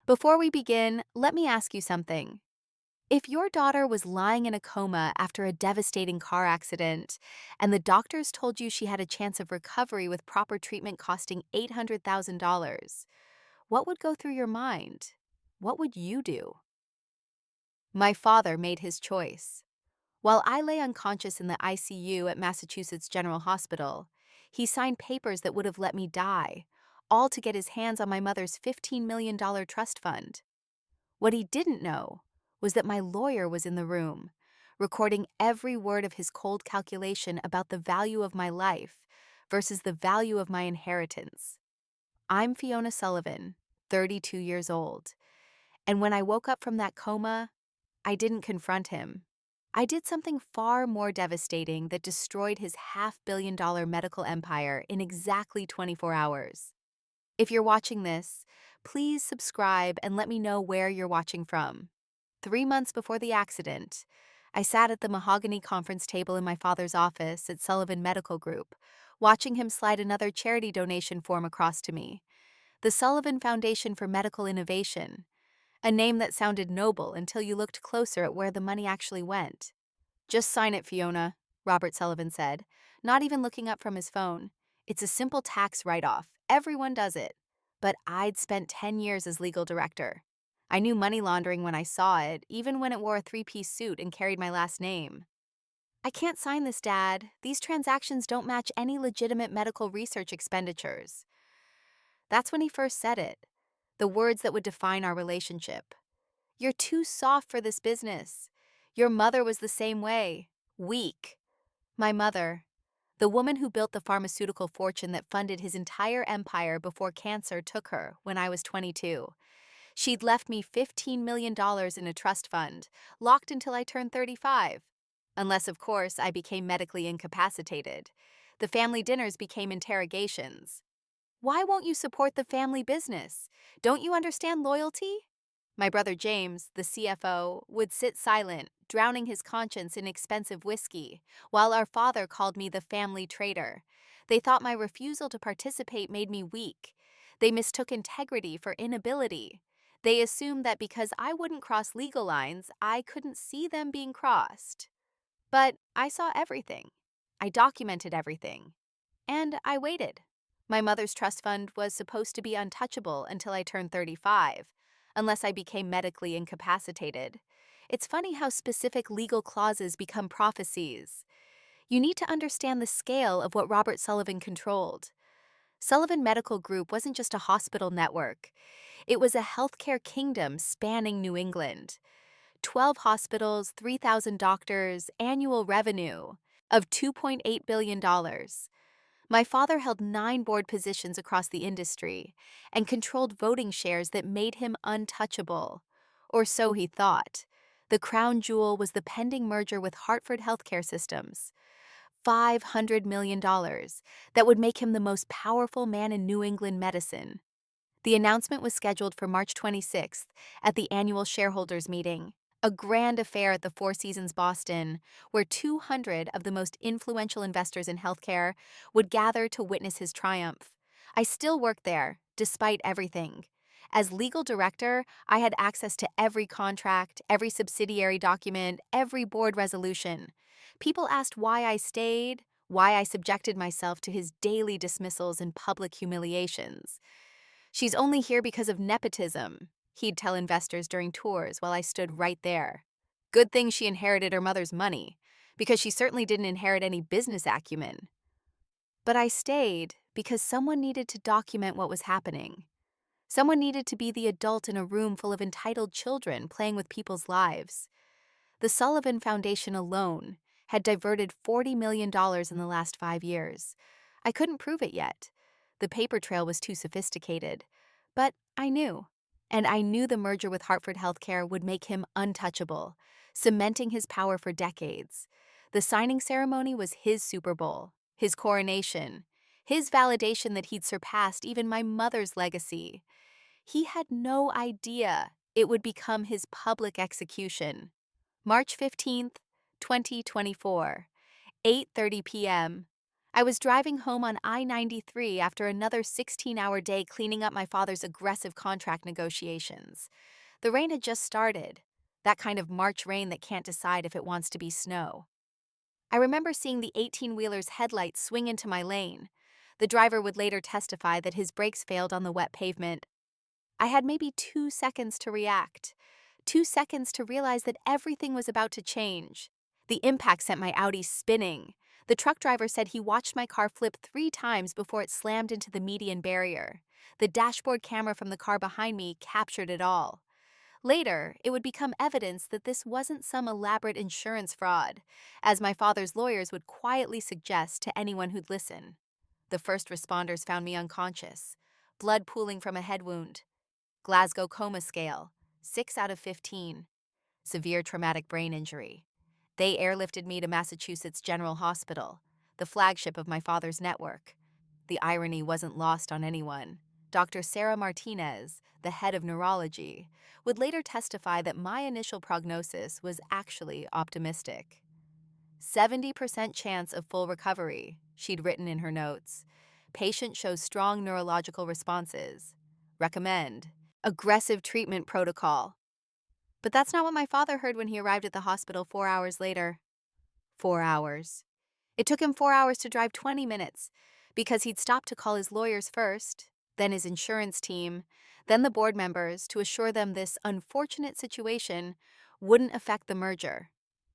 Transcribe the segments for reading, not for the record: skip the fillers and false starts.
Before we begin, let me ask you something. If your daughter was lying in a coma after a devastating car accident, and the doctors told you she had a chance of recovery with proper treatment costing $800,000, what would go through your mind? What would you do? My father made his choice. While I lay unconscious in the ICU at Massachusetts General Hospital, he signed papers that would have let me die, all to get his hands on my mother's $15 million trust fund. What he didn't know was that my lawyer was in the room, recording every word of his cold calculation about the value of my life versus the value of my inheritance. I'm Fiona Sullivan, 32 years old, and when I woke up from that coma, I didn't confront him. I did something far more devastating that destroyed his $500 million medical empire in exactly 24 hours. If you're watching this, please subscribe and let me know where you're watching from. 3 months before the accident, I sat at the mahogany conference table in my father's office at Sullivan Medical Group, watching him slide another charity donation form across to me. The Sullivan Foundation for Medical Innovation, a name that sounded noble until you looked closer at where the money actually went. "Just sign it, Fiona," Robert Sullivan said, not even looking up from his phone. "It's a simple tax write-off. Everyone does it." But I'd spent 10 years as legal director. I knew money laundering when I saw it, even when it wore a three-piece suit and carried my last name. "I can't sign this, Dad. These transactions don't match any legitimate medical research expenditures." That's when he first said it, the words that would define our relationship. "You're too soft for this business. Your mother was the same way. Weak." My mother, the woman who built the pharmaceutical fortune that funded his entire empire before cancer took her when I was 22. She'd left me $15 million in a trust fund, locked until I turned 35. Unless, of course, I became medically incapacitated. The family dinners became interrogations. "Why won't you support the family business? Don't you understand loyalty?" My brother James, the CFO, would sit silent, drowning his conscience in expensive whiskey, while our father called me the family traitor. They thought my refusal to participate made me weak. They mistook integrity for inability. They assumed that because I wouldn't cross legal lines, I couldn't see them being crossed. But I saw everything. I documented everything. And I waited. My mother's trust fund was supposed to be untouchable until I turned 35, unless I became medically incapacitated. It's funny how specific legal clauses become prophecies. You need to understand the scale of what Robert Sullivan controlled. Sullivan Medical Group wasn't just a hospital network. It was a healthcare kingdom spanning New England. 12 hospitals, 3,000 doctors, annual revenue of $2.8 billion. My father held 9 board positions across the industry and controlled voting shares that made him untouchable. Or so he thought. The crown jewel was the pending merger with Hartford Healthcare Systems. $500 million that would make him the most powerful man in New England medicine. The announcement was scheduled for March 26th at the annual shareholders meeting, a grand affair at the Four Seasons Boston, where 200 of the most influential investors in healthcare would gather to witness his triumph. I still worked there, despite everything. As legal director, I had access to every contract, every subsidiary document, every board resolution. People asked why I stayed, why I subjected myself to his daily dismissals and public humiliations. "She's only here because of nepotism," he'd tell investors during tours while I stood right there. "Good thing she inherited her mother's money, because she certainly didn't inherit any business acumen." But I stayed because someone needed to document what was happening. Someone needed to be the adult in a room full of entitled children playing with people's lives. The Sullivan Foundation alone had diverted $40 million in the last 5 years. I couldn't prove it yet. The paper trail was too sophisticated. But I knew. And I knew the merger with Hartford Healthcare would make him untouchable, cementing his power for decades. The signing ceremony was his Super Bowl, his coronation, his validation that he'd surpassed even my mother's legacy. He had no idea it would become his public execution. March 15th, 2024, 8:30 p.m. I was driving home on I-93 after another 16-hour day cleaning up my father's aggressive contract negotiations. The rain had just started, that kind of March rain that can't decide if it wants to be snow. I remember seeing the 18-wheeler's headlights swing into my lane. The driver would later testify that his brakes failed on the wet pavement. I had maybe 2 seconds to react, 2 seconds to realize that everything was about to change. The impact sent my Audi spinning. The truck driver said he watched my car flip 3 times before it slammed into the median barrier. The dashboard camera from the car behind me captured it all. Later, it would become evidence that this wasn't some elaborate insurance fraud, as my father's lawyers would quietly suggest to anyone who'd listen. The first responders found me unconscious, blood pooling from a head wound. Glasgow Coma Scale, 6 out of 15. Severe traumatic brain injury. They airlifted me to Massachusetts General Hospital, the flagship of my father's network. The irony wasn't lost on anyone. Dr. Sarah Martinez, the head of neurology, would later testify that my initial prognosis was actually optimistic. 70% chance of full recovery, she'd written in her notes. Patient shows strong neurological responses. Recommend. Aggressive treatment protocol. But that's not what my father heard when he arrived at the hospital 4 hours later. 4 hours. It took him 4 hours to drive 20 minutes because he'd stopped to call his lawyers first, then his insurance team, then the board members to assure them this unfortunate situation wouldn't affect the merger.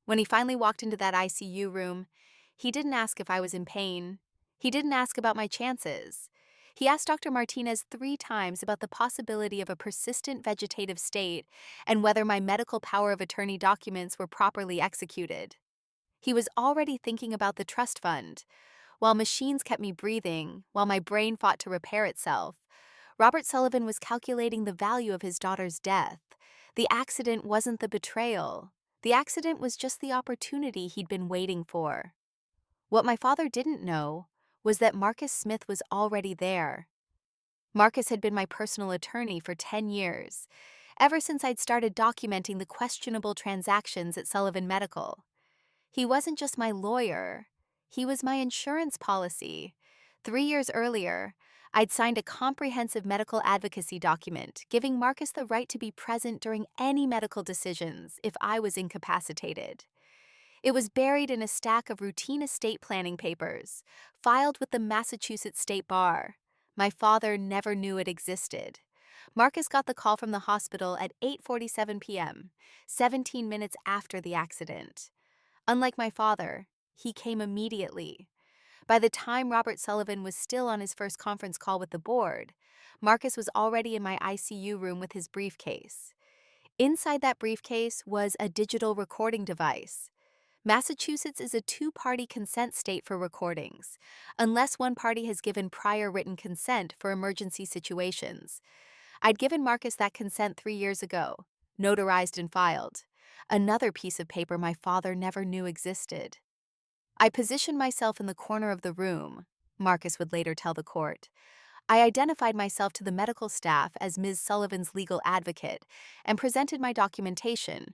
When he finally walked into that ICU room, he didn't ask if I was in pain. He didn't ask about my chances. He asked Dr. Martinez 3 times about the possibility of a persistent vegetative state and whether my medical power of attorney documents were properly executed. He was already thinking about the trust fund. While machines kept me breathing, while my brain fought to repair itself, Robert Sullivan was calculating the value of his daughter's death. The accident wasn't the betrayal. The accident was just the opportunity he'd been waiting for. What my father didn't know was that Marcus Smith was already there. Marcus had been my personal attorney for 10 years, ever since I'd started documenting the questionable transactions at Sullivan Medical. He wasn't just my lawyer, he was my insurance policy. 3 years earlier, I'd signed a comprehensive medical advocacy document giving Marcus the right to be present during any medical decisions if I was incapacitated. It was buried in a stack of routine estate planning papers, filed with the Massachusetts State Bar. My father never knew it existed. Marcus got the call from the hospital at 8:47 p.m., 17 minutes after the accident. Unlike my father, he came immediately. By the time Robert Sullivan was still on his first conference call with the board, Marcus was already in my ICU room with his briefcase. Inside that briefcase was a digital recording device. Massachusetts is a two-party consent state for recordings, unless one party has given prior written consent for emergency situations. I'd given Marcus that consent 3 years ago, notarized and filed. Another piece of paper my father never knew existed. I positioned myself in the corner of the room, Marcus would later tell the court. I identified myself to the medical staff as Ms. Sullivan's legal advocate and presented my documentation.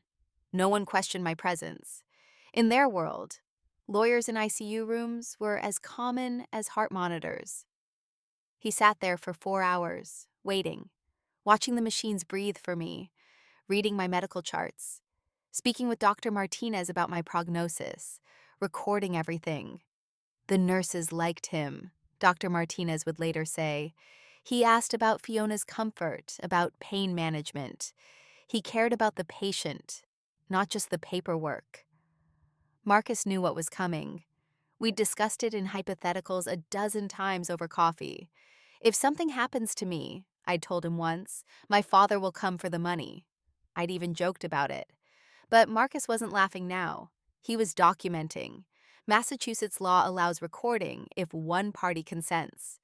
No one questioned my presence. In their world, lawyers in ICU rooms were as common as heart monitors. He sat there for 4 hours, waiting, watching the machines breathe for me, reading my medical charts, speaking with Dr. Martinez about my prognosis, recording everything. The nurses liked him, Dr. Martinez would later say. He asked about Fiona's comfort, about pain management. He cared about the patient, not just the paperwork. Marcus knew what was coming. We'd discussed it in hypotheticals a dozen times over coffee. If something happens to me, I'd told him once, my father will come for the money. I'd even joked about it. But Marcus wasn't laughing now. He was documenting. Massachusetts law allows recording if one party consents.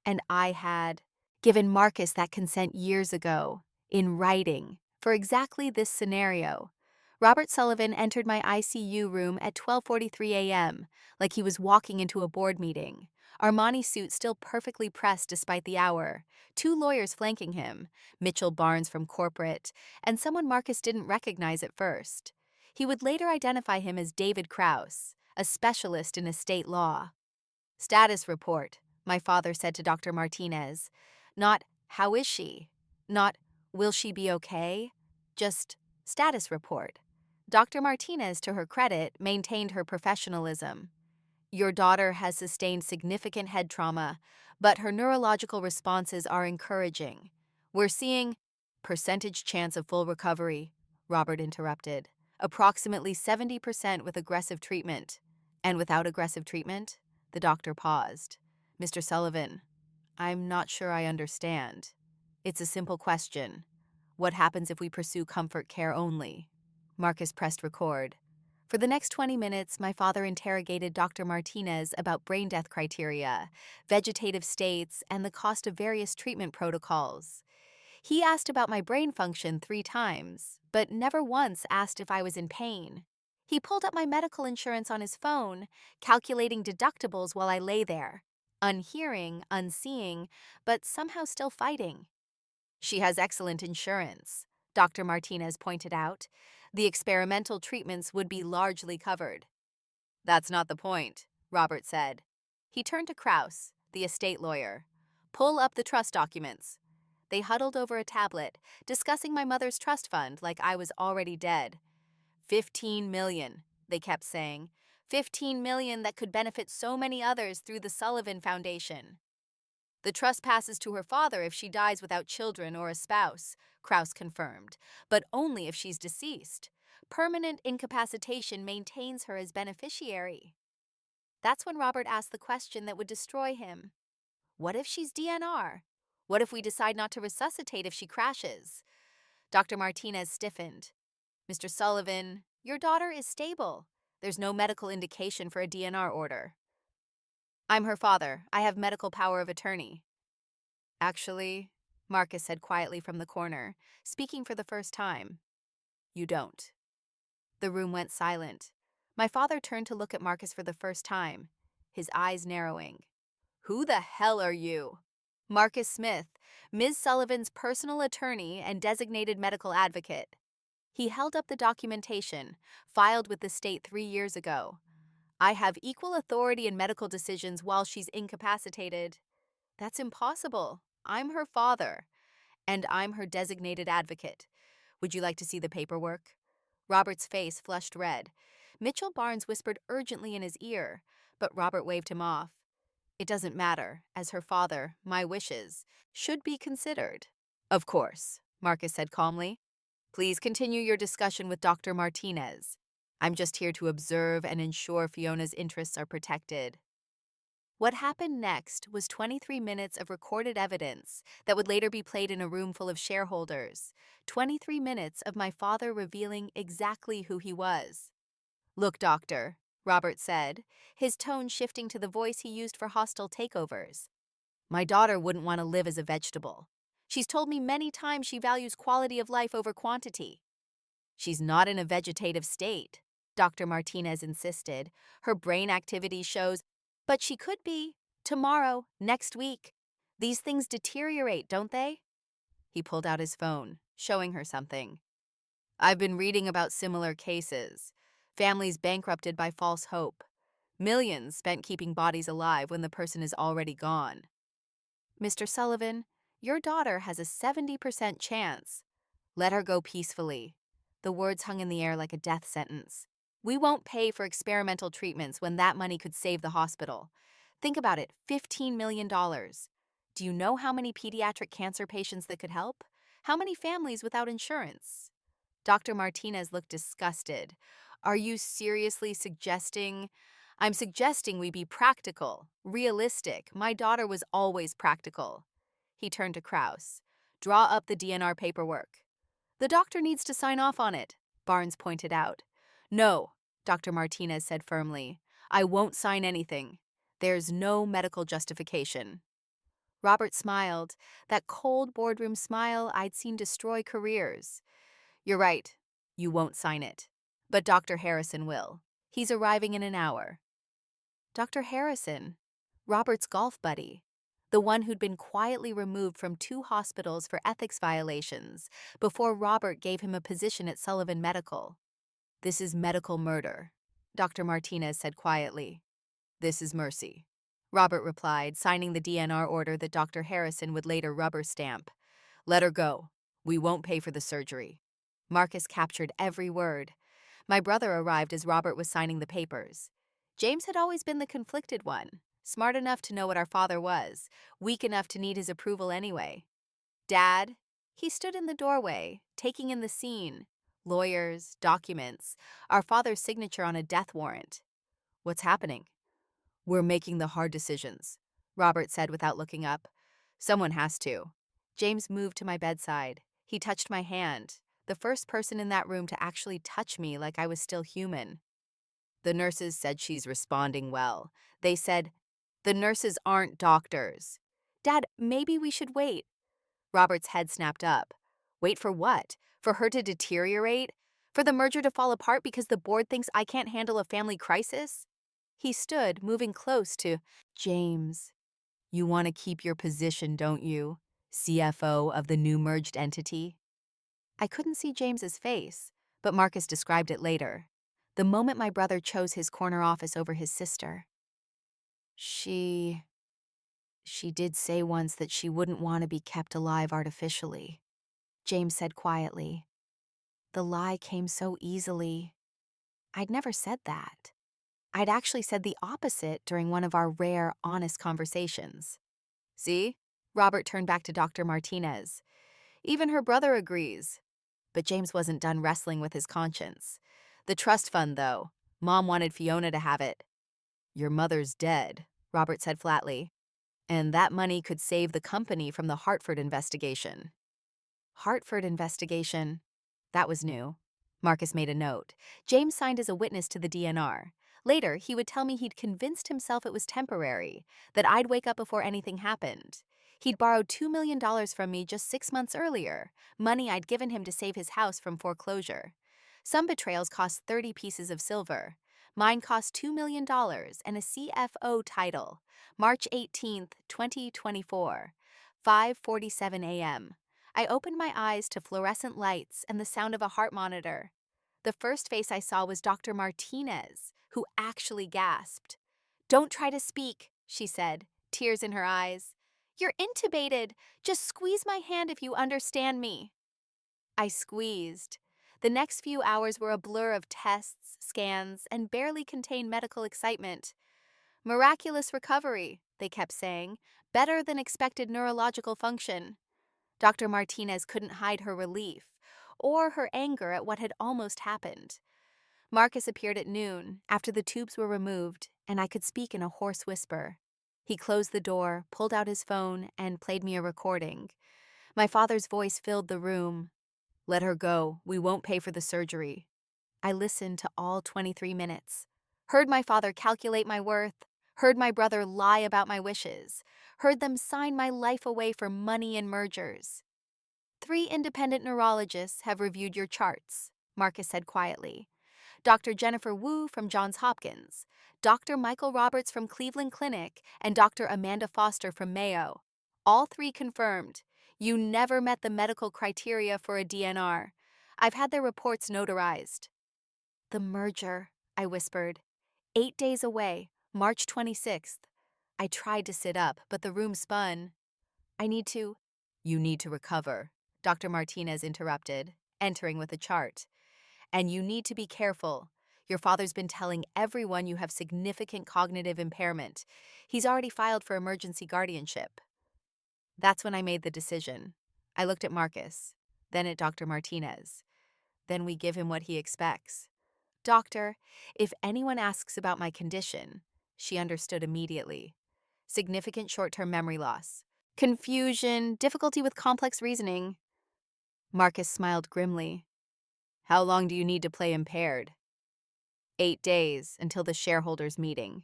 And I had given Marcus that consent years ago, in writing, for exactly this scenario. Robert Sullivan entered my ICU room at 12:43 a.m., like he was walking into a board meeting. Armani suit still perfectly pressed despite the hour. 2 lawyers flanking him, Mitchell Barnes from corporate, and someone Marcus didn't recognize at first. He would later identify him as David Krause, a specialist in estate law. Status report, my father said to Dr. Martinez. Not, how is she? Not, will she be okay? Just, status report. Dr. Martinez, to her credit, maintained her professionalism. Your daughter has sustained significant head trauma, but her neurological responses are encouraging. We're seeing percentage chance of full recovery, Robert interrupted. Approximately 70% with aggressive treatment. And without aggressive treatment? The doctor paused. Mr. Sullivan, I'm not sure I understand. It's a simple question. What happens if we pursue comfort care only? Marcus pressed record. For the next 20 minutes, my father interrogated Dr. Martinez about brain death criteria, vegetative states, and the cost of various treatment protocols. He asked about my brain function 3 times, but never once asked if I was in pain. He pulled up my medical insurance on his phone, calculating deductibles while I lay there, unhearing, unseeing, but somehow still fighting. She has excellent insurance, Dr. Martinez pointed out. The experimental treatments would be largely covered. That's not the point, Robert said. He turned to Kraus, the estate lawyer. Pull up the trust documents. They huddled over a tablet, discussing my mother's trust fund like I was already dead. 15 million, they kept saying. 15 million that could benefit so many others through the Sullivan Foundation. The trust passes to her father if she dies without children or a spouse, Kraus confirmed, but only if she's deceased. Permanent incapacitation maintains her as beneficiary. That's when Robert asked the question that would destroy him. What if she's DNR? What if we decide not to resuscitate if she crashes? Dr. Martinez stiffened. Mr. Sullivan, your daughter is stable. There's no medical indication for a DNR order. I'm her father. I have medical power of attorney. Actually, Marcus said quietly from the corner, speaking for the first time. You don't. The room went silent. My father turned to look at Marcus for the first time, his eyes narrowing. Who the hell are you? Marcus Smith, Ms. Sullivan's personal attorney and designated medical advocate. He held up the documentation, filed with the state 3 years ago. I have equal authority in medical decisions while she's incapacitated. That's impossible. I'm her father, and I'm her designated advocate. Would you like to see the paperwork? Robert's face flushed red. Mitchell Barnes whispered urgently in his ear, but Robert waved him off. It doesn't matter. As her father, my wishes should be considered. Of course, Marcus said calmly. Please continue your discussion with Dr. Martinez. I'm just here to observe and ensure Fiona's interests are protected. What happened next was 23 minutes of recorded evidence that would later be played in a room full of shareholders. 23 minutes of my father revealing exactly who he was. Look, doctor, Robert said, his tone shifting to the voice he used for hostile takeovers. My daughter wouldn't want to live as a vegetable. She's told me many times she values quality of life over quantity. She's not in a vegetative state, Dr. Martinez insisted. Her brain activity shows, but she could be. Tomorrow, next week. These things deteriorate, don't they? He pulled out his phone, showing her something. I've been reading about similar cases. Families bankrupted by false hope. Millions spent keeping bodies alive when the person is already gone. Mr. Sullivan, your daughter has a 70% chance. Let her go peacefully. The words hung in the air like a death sentence. We won't pay for experimental treatments when that money could save the hospital. Think about it, $15 million. Do you know how many pediatric cancer patients that could help? How many families without insurance? Dr. Martinez looked disgusted. Are you seriously suggesting? I'm suggesting we be practical, realistic. My daughter was always practical. He turned to Kraus. Draw up the DNR paperwork. The doctor needs to sign off on it, Barnes pointed out. No, Dr. Martinez said firmly. I won't sign anything. There's no medical justification. Robert smiled, that cold boardroom smile I'd seen destroy careers. You're right. You won't sign it. But Dr. Harrison will. He's arriving in an hour. Dr. Harrison, Robert's golf buddy, the one who'd been quietly removed from 2 hospitals for ethics violations before Robert gave him a position at Sullivan Medical. This is medical murder, Dr. Martinez said quietly. This is mercy. Robert replied, signing the DNR order that Dr. Harrison would later rubber stamp. Let her go. We won't pay for the surgery. Marcus captured every word. My brother arrived as Robert was signing the papers. James had always been the conflicted one, smart enough to know what our father was, weak enough to need his approval anyway. Dad? He stood in the doorway, taking in the scene. Lawyers, documents, our father's signature on a death warrant. What's happening? We're making the hard decisions, Robert said without looking up. Someone has to. James moved to my bedside. He touched my hand, the first person in that room to actually touch me like I was still human. The nurses said she's responding well. They said, the nurses aren't doctors. Dad, maybe we should wait. Robert's head snapped up. Wait for what? For her to deteriorate? For the merger to fall apart because the board thinks I can't handle a family crisis? He stood, moving close to James. You want to keep your position, don't you? CFO of the new merged entity? I couldn't see James's face, but Marcus described it later. The moment my brother chose his corner office over his sister. She did say once that she wouldn't want to be kept alive artificially, James said quietly. The lie came so easily. I'd never said that. I'd actually said the opposite during one of our rare, honest conversations. See? Robert turned back to Dr. Martinez. Even her brother agrees. But James wasn't done wrestling with his conscience. The trust fund, though. Mom wanted Fiona to have it. Your mother's dead, Robert said flatly. And that money could save the company from the Hartford investigation. Hartford investigation? That was new. Marcus made a note. James signed as a witness to the DNR. Later, he would tell me he'd convinced himself it was temporary, that I'd wake up before anything happened. He'd borrowed $2 million from me just 6 months earlier, money I'd given him to save his house from foreclosure. Some betrayals cost 30 pieces of silver. Mine cost $2 million and a CFO title. March 18th, 2024, 5:47 a.m. I opened my eyes to fluorescent lights and the sound of a heart monitor. The first face I saw was Dr. Martinez, who actually gasped. Don't try to speak, she said, tears in her eyes. You're intubated. Just squeeze my hand if you understand me. I squeezed. The next few hours were a blur of tests, scans, and barely contained medical excitement. Miraculous recovery, they kept saying, better than expected neurological function. Dr. Martinez couldn't hide her relief or her anger at what had almost happened. Marcus appeared at noon, after the tubes were removed, and I could speak in a hoarse whisper. He closed the door, pulled out his phone, and played me a recording. My father's voice filled the room. Let her go. We won't pay for the surgery. I listened to all 23 minutes. Heard my father calculate my worth. Heard my brother lie about my wishes. Heard them sign my life away for money and mergers. 3 independent neurologists have reviewed your charts, Marcus said quietly. Dr. Jennifer Wu from Johns Hopkins, Dr. Michael Roberts from Cleveland Clinic, and Dr. Amanda Foster from Mayo. All 3 confirmed. You never met the medical criteria for a DNR. I've had their reports notarized. The merger, I whispered. 8 days away, March 26th. I tried to sit up, but the room spun. You need to recover, Dr. Martinez interrupted, entering with a chart. And you need to be careful. Your father's been telling everyone you have significant cognitive impairment. He's already filed for emergency guardianship. That's when I made the decision. I looked at Marcus, then at Dr. Martinez. Then we give him what he expects. Doctor, if anyone asks about my condition, she understood immediately. Significant short-term memory loss. Confusion, difficulty with complex reasoning. Marcus smiled grimly. How long do you need to play impaired? 8 days, until the shareholders' meeting.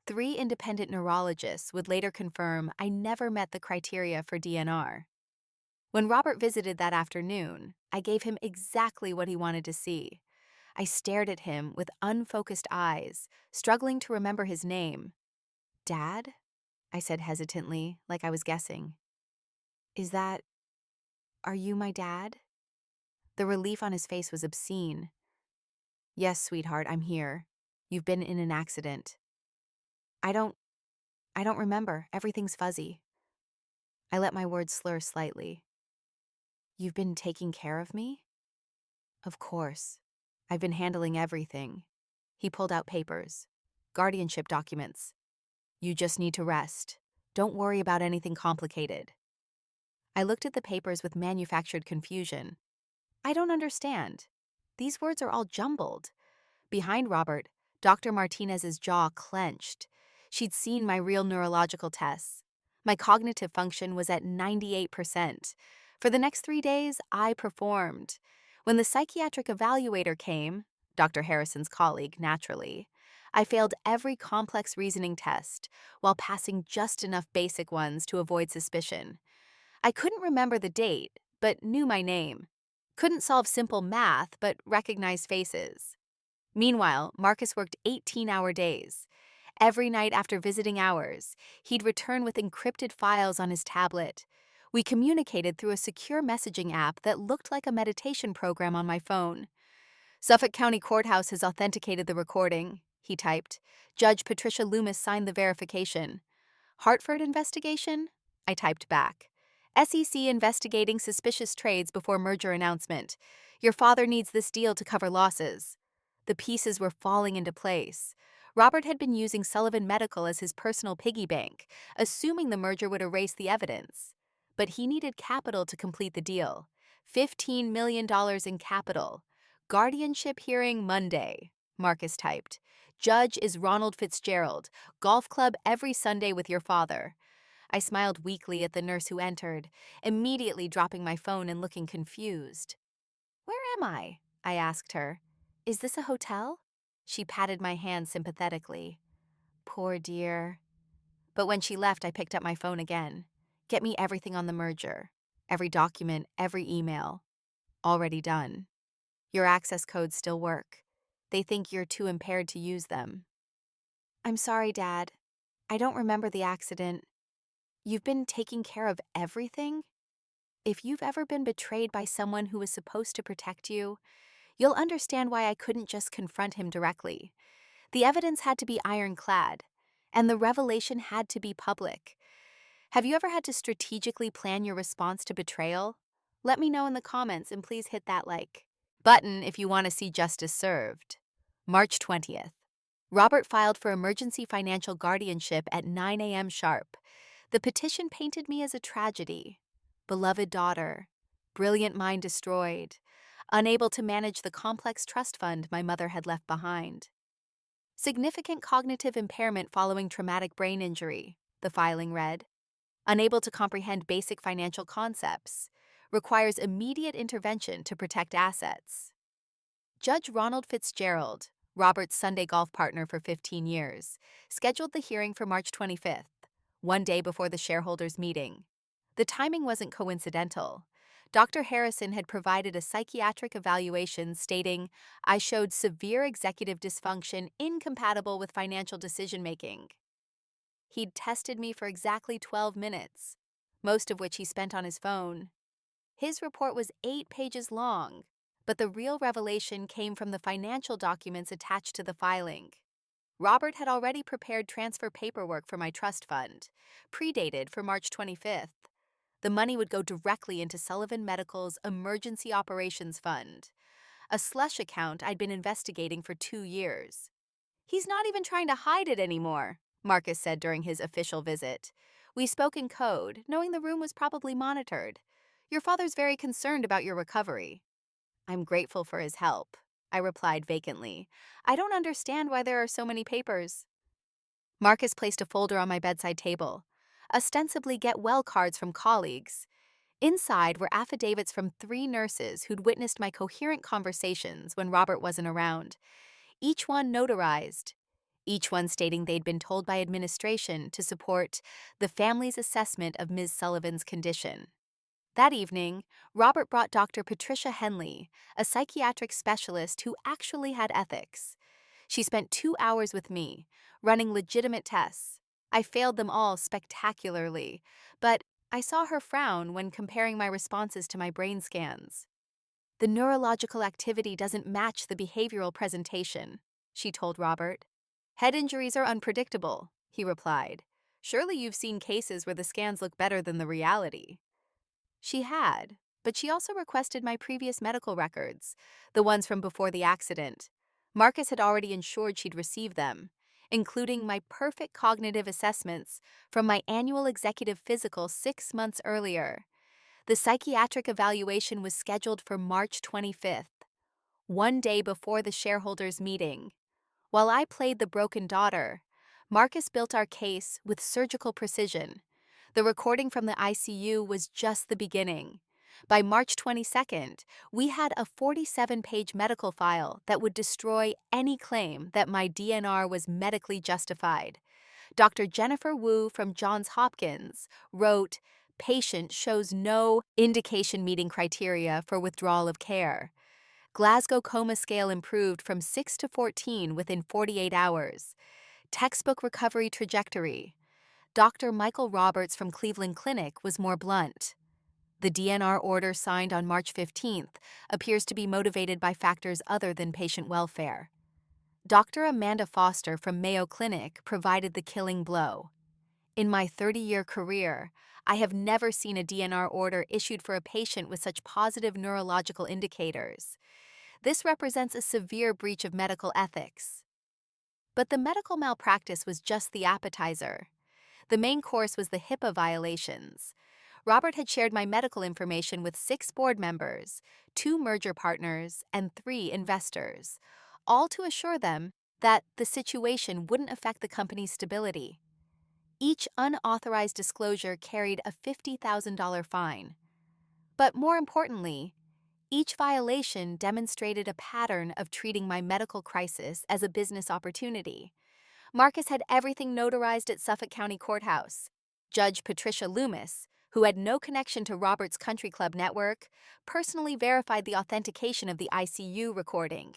3 independent neurologists would later confirm I never met the criteria for DNR. When Robert visited that afternoon, I gave him exactly what he wanted to see. I stared at him with unfocused eyes, struggling to remember his name. Dad? I said hesitantly, like I was guessing. Are you my dad? The relief on his face was obscene. Yes, sweetheart, I'm here. You've been in an accident. I don't I don't remember. Everything's fuzzy. I let my words slur slightly. You've been taking care of me? Of course. I've been handling everything. He pulled out papers. Guardianship documents. You just need to rest. Don't worry about anything complicated. I looked at the papers with manufactured confusion. I don't understand. These words are all jumbled. Behind Robert, Dr. Martinez's jaw clenched. She'd seen my real neurological tests. My cognitive function was at 98%. For the next 3 days, I performed. When the psychiatric evaluator came, Dr. Harrison's colleague, naturally, I failed every complex reasoning test while passing just enough basic ones to avoid suspicion. I couldn't remember the date, but knew my name. Couldn't solve simple math, but recognized faces. Meanwhile, Marcus worked 18-hour days. Every night after visiting hours, he'd return with encrypted files on his tablet. We communicated through a secure messaging app that looked like a meditation program on my phone. Suffolk County Courthouse has authenticated the recording, he typed. Judge Patricia Loomis signed the verification. Hartford investigation? I typed back. SEC investigating suspicious trades before merger announcement. Your father needs this deal to cover losses. The pieces were falling into place. Robert had been using Sullivan Medical as his personal piggy bank, assuming the merger would erase the evidence. But he needed capital to complete the deal. $15 million in capital. Guardianship hearing Monday, Marcus typed. Judge is Ronald Fitzgerald. Golf club every Sunday with your father. I smiled weakly at the nurse who entered, immediately dropping my phone and looking confused. Where am I? I asked her. Is this a hotel? She patted my hand sympathetically. Poor dear. But when she left, I picked up my phone again. Get me everything on the merger. Every document, every email. Already done. Your access codes still work. They think you're too impaired to use them. I'm sorry, Dad. I don't remember the accident. You've been taking care of everything? If you've ever been betrayed by someone who was supposed to protect you, you'll understand why I couldn't just confront him directly. The evidence had to be ironclad, and the revelation had to be public. Have you ever had to strategically plan your response to betrayal? Let me know in the comments and please hit that like button if you want to see justice served. March 20th. Robert filed for emergency financial guardianship at 9 a.m. sharp. The petition painted me as a tragedy. Beloved daughter, brilliant mind destroyed, unable to manage the complex trust fund my mother had left behind. Significant cognitive impairment following traumatic brain injury, the filing read. Unable to comprehend basic financial concepts. Requires immediate intervention to protect assets. Judge Ronald Fitzgerald, Robert's Sunday golf partner for 15 years, scheduled the hearing for March 25th, one day before the shareholders' meeting. The timing wasn't coincidental. Dr. Harrison had provided a psychiatric evaluation stating, I showed severe executive dysfunction incompatible with financial decision-making. He'd tested me for exactly 12 minutes, most of which he spent on his phone. His report was 8 pages long, but the real revelation came from the financial documents attached to the filing. Robert had already prepared transfer paperwork for my trust fund, predated for March 25th. The money would go directly into Sullivan Medical's Emergency Operations Fund, a slush account I'd been investigating for 2 years. He's not even trying to hide it anymore, Marcus said during his official visit. We spoke in code, knowing the room was probably monitored. Your father's very concerned about your recovery. I'm grateful for his help, I replied vacantly. I don't understand why there are so many papers. Marcus placed a folder on my bedside table. Ostensibly get-well cards from colleagues. Inside were affidavits from 3 nurses who'd witnessed my coherent conversations when Robert wasn't around. Each one notarized. Each one stating they'd been told by administration to support the family's assessment of Ms. Sullivan's condition. That evening, Robert brought Dr. Patricia Henley, a psychiatric specialist who actually had ethics. She spent 2 hours with me, running legitimate tests. I failed them all spectacularly, but I saw her frown when comparing my responses to my brain scans. The neurological activity doesn't match the behavioral presentation, she told Robert. Head injuries are unpredictable, he replied. Surely you've seen cases where the scans look better than the reality. She had, but she also requested my previous medical records, the ones from before the accident. Marcus had already ensured she'd receive them, including my perfect cognitive assessments from my annual executive physical 6 months earlier. The psychiatric evaluation was scheduled for March 25th, one day before the shareholders' meeting. While I played the broken daughter, Marcus built our case with surgical precision. The recording from the ICU was just the beginning. By March 22nd, we had a 47-page medical file that would destroy any claim that my DNR was medically justified. Dr. Jennifer Wu from Johns Hopkins wrote, "Patient shows no indication meeting criteria for withdrawal of care. Glasgow Coma Scale improved from 6 to 14 within 48 hours. Textbook recovery trajectory. Dr. Michael Roberts from Cleveland Clinic was more blunt. The DNR order signed on March 15th appears to be motivated by factors other than patient welfare. Dr. Amanda Foster from Mayo Clinic provided the killing blow. In my 30-year career, I have never seen a DNR order issued for a patient with such positive neurological indicators. This represents a severe breach of medical ethics." But the medical malpractice was just the appetizer. The main course was the HIPAA violations. Robert had shared my medical information with 6 board members, 2 merger partners, and 3 investors, all to assure them that the situation wouldn't affect the company's stability. Each unauthorized disclosure carried a $50,000 fine. But more importantly, each violation demonstrated a pattern of treating my medical crisis as a business opportunity. Marcus had everything notarized at Suffolk County Courthouse. Judge Patricia Loomis, who had no connection to Robert's Country Club network, personally verified the authentication of the ICU recording.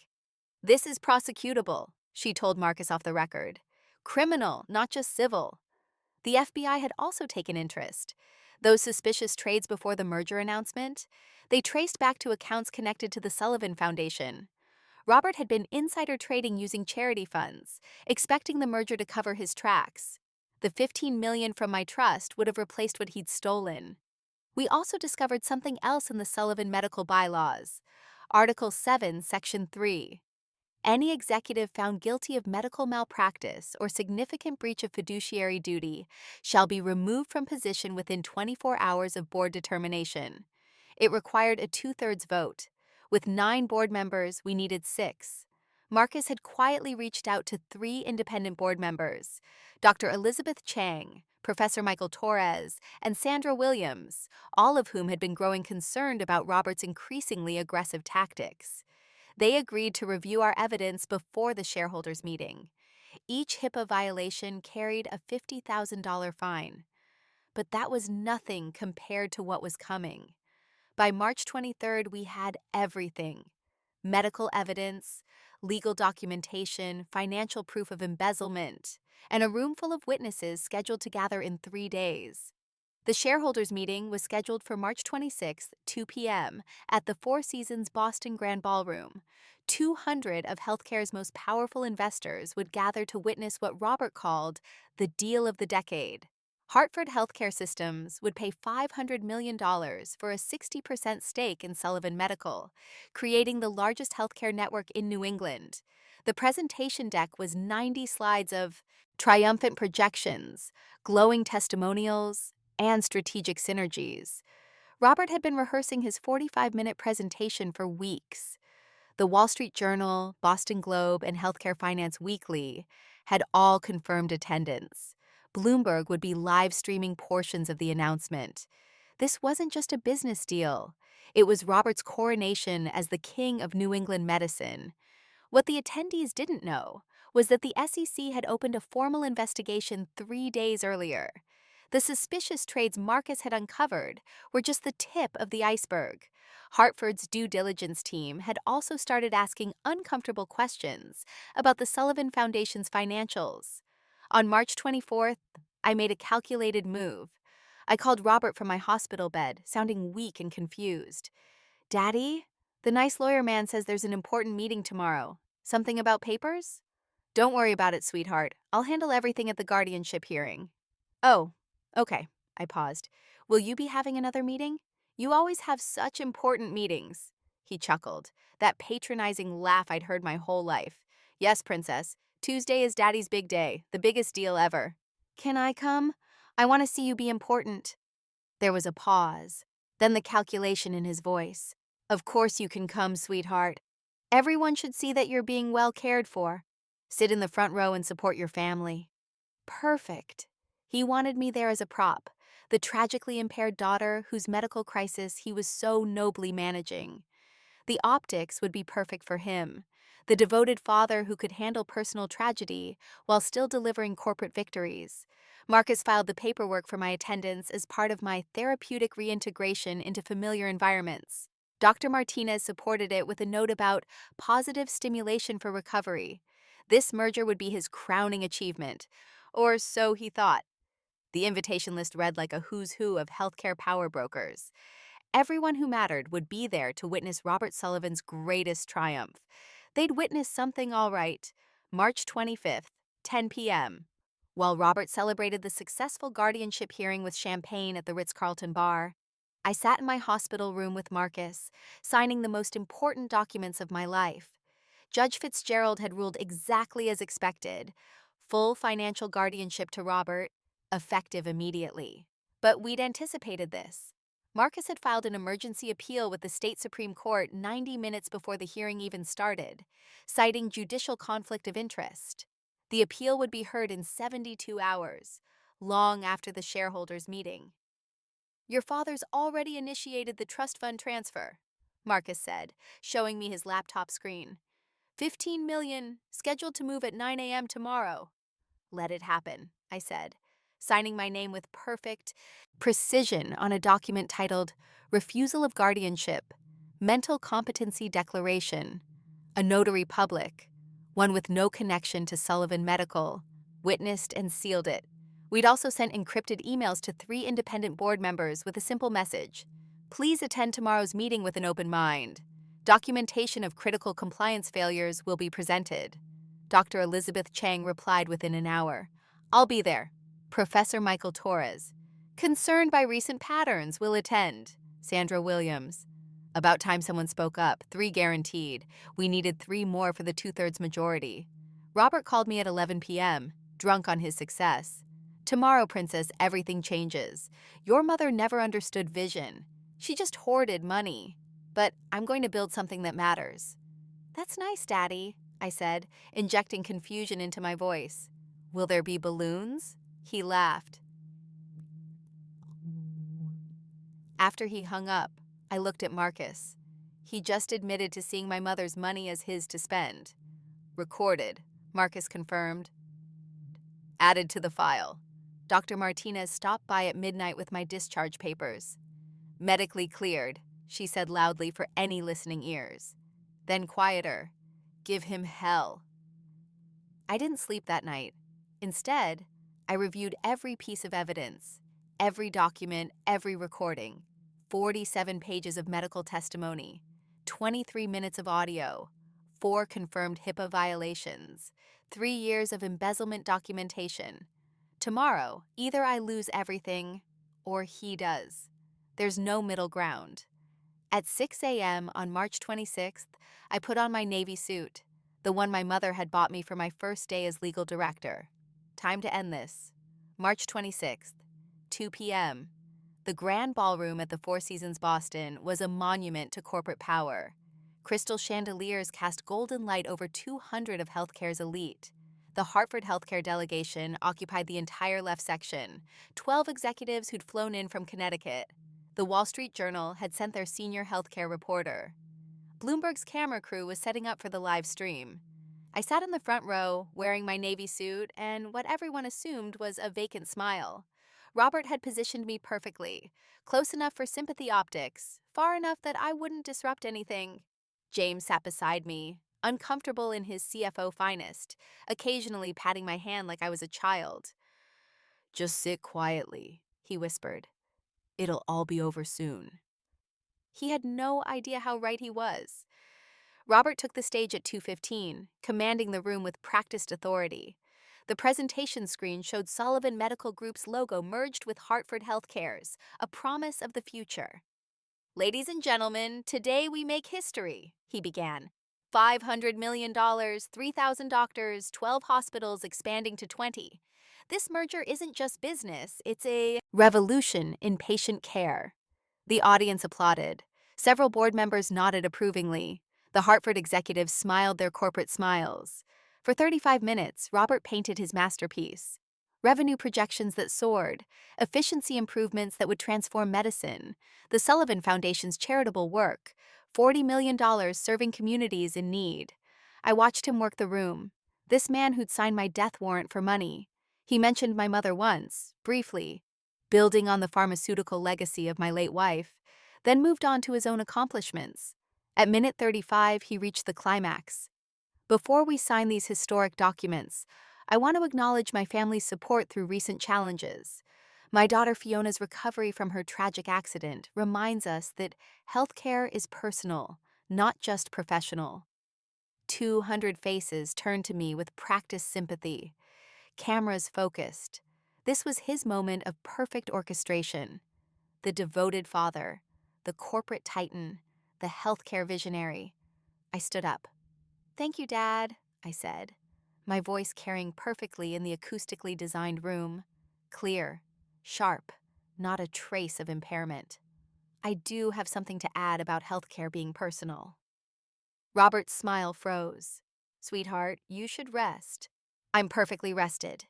"This is prosecutable," she told Marcus off the record. "Criminal, not just civil." The FBI had also taken interest. Those suspicious trades before the merger announcement, they traced back to accounts connected to the Sullivan Foundation. Robert had been insider trading using charity funds, expecting the merger to cover his tracks. The $15 million from my trust would have replaced what he'd stolen. We also discovered something else in the Sullivan medical bylaws. Article 7, Section 3. Any executive found guilty of medical malpractice or significant breach of fiduciary duty shall be removed from position within 24 hours of board determination. It required a 2/3 vote. With 9 board members, we needed 6. Marcus had quietly reached out to 3 independent board members, Dr. Elizabeth Chang, Professor Michael Torres, and Sandra Williams, all of whom had been growing concerned about Robert's increasingly aggressive tactics. They agreed to review our evidence before the shareholders' meeting. Each HIPAA violation carried a $50,000 fine. But that was nothing compared to what was coming. By March 23rd, we had everything: medical evidence, legal documentation, financial proof of embezzlement, and a room full of witnesses scheduled to gather in 3 days. The shareholders' meeting was scheduled for March 26th, 2 p.m., at the Four Seasons Boston Grand Ballroom. 200 of healthcare's most powerful investors would gather to witness what Robert called the deal of the decade. Hartford Healthcare Systems would pay $500 million for a 60% stake in Sullivan Medical, creating the largest healthcare network in New England. The presentation deck was 90 slides of triumphant projections, glowing testimonials, and strategic synergies. Robert had been rehearsing his 45-minute presentation for weeks. The Wall Street Journal, Boston Globe, and Healthcare Finance Weekly had all confirmed attendance. Bloomberg would be live streaming portions of the announcement. This wasn't just a business deal. It was Robert's coronation as the king of New England medicine. What the attendees didn't know was that the SEC had opened a formal investigation 3 days earlier. The suspicious trades Marcus had uncovered were just the tip of the iceberg. Hartford's due diligence team had also started asking uncomfortable questions about the Sullivan Foundation's financials. On March 24th, I made a calculated move. I called Robert from my hospital bed, sounding weak and confused. "Daddy, the nice lawyer man says there's an important meeting tomorrow. Something about papers?" "Don't worry about it, sweetheart. I'll handle everything at the guardianship hearing." Oh, okay. I paused. Will you be having another meeting? You always have such important meetings. He chuckled, that patronizing laugh I'd heard my whole life. Yes, princess. Tuesday is Daddy's big day, the biggest deal ever. Can I come? I want to see you be important. There was a pause, then the calculation in his voice. Of course you can come, sweetheart. Everyone should see that you're being well cared for. Sit in the front row and support your family. Perfect. He wanted me there as a prop, the tragically impaired daughter whose medical crisis he was so nobly managing. The optics would be perfect for him, the devoted father who could handle personal tragedy while still delivering corporate victories. Marcus filed the paperwork for my attendance as part of my therapeutic reintegration into familiar environments. Dr. Martinez supported it with a note about positive stimulation for recovery. This merger would be his crowning achievement, or so he thought. The invitation list read like a who's who of healthcare power brokers. Everyone who mattered would be there to witness Robert Sullivan's greatest triumph. They'd witness something all right. March 25th, 10 p.m. While Robert celebrated the successful guardianship hearing with champagne at the Ritz-Carlton bar, I sat in my hospital room with Marcus, signing the most important documents of my life. Judge Fitzgerald had ruled exactly as expected. Full financial guardianship to Robert, effective immediately. But we'd anticipated this. Marcus had filed an emergency appeal with the state Supreme Court 90 minutes before the hearing even started, citing judicial conflict of interest. The appeal would be heard in 72 hours, long after the shareholders' meeting. Your father's already initiated the trust fund transfer, Marcus said, showing me his laptop screen. 15 million, scheduled to move at 9 a.m. tomorrow. Let it happen, I said, signing my name with perfect precision on a document titled Refusal of Guardianship, Mental Competency Declaration, a notary public, one with no connection to Sullivan Medical, witnessed and sealed it. We'd also sent encrypted emails to 3 independent board members with a simple message. Please attend tomorrow's meeting with an open mind. Documentation of critical compliance failures will be presented. Dr. Elizabeth Chang replied within an hour. I'll be there. Professor Michael Torres. Concerned by recent patterns, will attend. Sandra Williams. About time someone spoke up. 3 guaranteed. We needed 3 more for the 2/3 majority. Robert called me at 11 p.m., drunk on his success. Tomorrow, Princess, everything changes. Your mother never understood vision. She just hoarded money. But I'm going to build something that matters. That's nice, Daddy, I said, injecting confusion into my voice. Will there be balloons? He laughed. After he hung up, I looked at Marcus. He just admitted to seeing my mother's money as his to spend. Recorded, Marcus confirmed. Added to the file. Dr. Martinez stopped by at midnight with my discharge papers. Medically cleared, she said loudly for any listening ears. Then quieter. Give him hell. I didn't sleep that night. Instead, I reviewed every piece of evidence, every document, every recording, 47 pages of medical testimony, 23 minutes of audio, 4 confirmed HIPAA violations, 3 years of embezzlement documentation. Tomorrow, either I lose everything or he does. There's no middle ground. At 6 a.m. on March 26th, I put on my Navy suit, the one my mother had bought me for my first day as legal director. Time to end this. March 26th, 2 p.m. The Grand Ballroom at the Four Seasons Boston was a monument to corporate power. Crystal chandeliers cast golden light over 200 of healthcare's elite. The Hartford healthcare delegation occupied the entire left section, 12 executives who'd flown in from Connecticut. The Wall Street Journal had sent their senior healthcare reporter. Bloomberg's camera crew was setting up for the live stream. I sat in the front row, wearing my Navy suit and what everyone assumed was a vacant smile. Robert had positioned me perfectly, close enough for sympathy optics, far enough that I wouldn't disrupt anything. James sat beside me, uncomfortable in his CFO finest, occasionally patting my hand like I was a child. Just sit quietly, he whispered. It'll all be over soon. He had no idea how right he was. Robert took the stage at 2:15, commanding the room with practiced authority. The presentation screen showed Sullivan Medical Group's logo merged with Hartford Healthcare's, a promise of the future. Ladies and gentlemen, today we make history, he began. $500 million, 3,000 doctors, 12 hospitals expanding to 20. This merger isn't just business, it's a revolution in patient care. The audience applauded. Several board members nodded approvingly. The Hartford executives smiled their corporate smiles. For 35 minutes, Robert painted his masterpiece. Revenue projections that soared, efficiency improvements that would transform medicine, the Sullivan Foundation's charitable work, $40 million serving communities in need. I watched him work the room. This man who'd signed my death warrant for money. He mentioned my mother once, briefly, building on the pharmaceutical legacy of my late wife, then moved on to his own accomplishments. At minute 35, he reached the climax. Before we sign these historic documents, I want to acknowledge my family's support through recent challenges. My daughter Fiona's recovery from her tragic accident reminds us that healthcare is personal, not just professional. 200 faces turned to me with practiced sympathy, cameras focused. This was his moment of perfect orchestration. The devoted father, the corporate titan, the healthcare visionary. I stood up. "Thank you, Dad," I said, my voice carrying perfectly in the acoustically designed room. Clear, sharp, not a trace of impairment. I do have something to add about healthcare being personal. Robert's smile froze. "Sweetheart, you should rest." "I'm perfectly rested."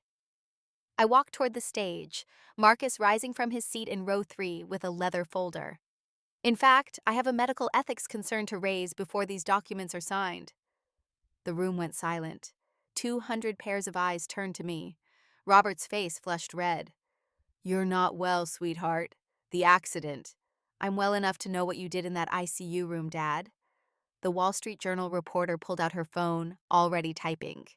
I walked toward the stage, Marcus rising from his seat in row 3 with a leather folder. "In fact, I have a medical ethics concern to raise before these documents are signed." The room went silent. 200 pairs of eyes turned to me. Robert's face flushed red. "You're not well, sweetheart. The accident. I'm well enough to know what you did in that ICU room, Dad." The Wall Street Journal reporter pulled out her phone, already typing.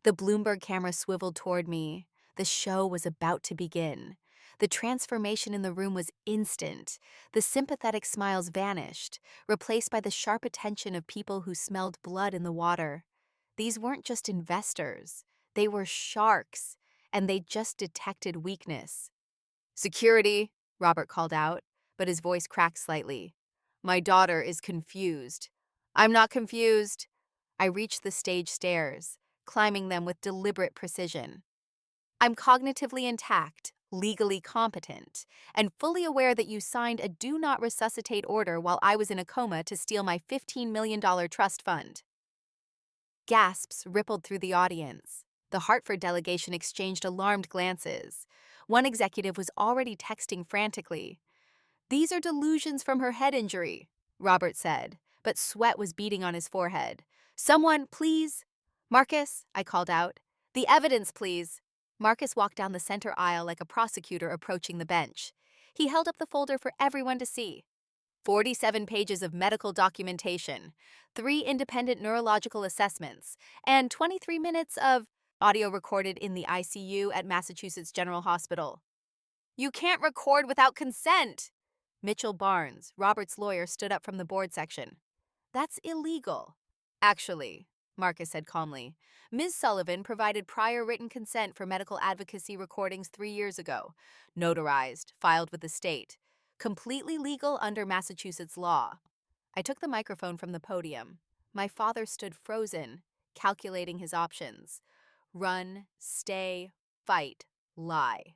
The Bloomberg camera swiveled toward me. The show was about to begin. The transformation in the room was instant. The sympathetic smiles vanished, replaced by the sharp attention of people who smelled blood in the water. These weren't just investors. They were sharks, and they just detected weakness. "Security," Robert called out, but his voice cracked slightly. "My daughter is confused." "I'm not confused." I reached the stage stairs, climbing them with deliberate precision. "I'm cognitively intact, legally competent, and fully aware that you signed a do not resuscitate order while I was in a coma to steal my $15 million trust fund." Gasps rippled through the audience. The Hartford delegation exchanged alarmed glances. One executive was already texting frantically. "These are delusions from her head injury," Robert said, but sweat was beading on his forehead. "Someone, please." "Marcus," I called out. "The evidence, please." Marcus walked down the center aisle like a prosecutor approaching the bench. He held up the folder for everyone to see. 47 pages of medical documentation, 3 independent neurological assessments, and 23 minutes of audio recorded in the ICU at Massachusetts General Hospital. "You can't record without consent." Mitchell Barnes, Robert's lawyer, stood up from the board section. "That's illegal." "Actually," Marcus said calmly, "Ms. Sullivan provided prior written consent for medical advocacy recordings 3 years ago, notarized, filed with the state. Completely legal under Massachusetts law." I took the microphone from the podium. My father stood frozen, calculating his options. Run, stay, fight, lie.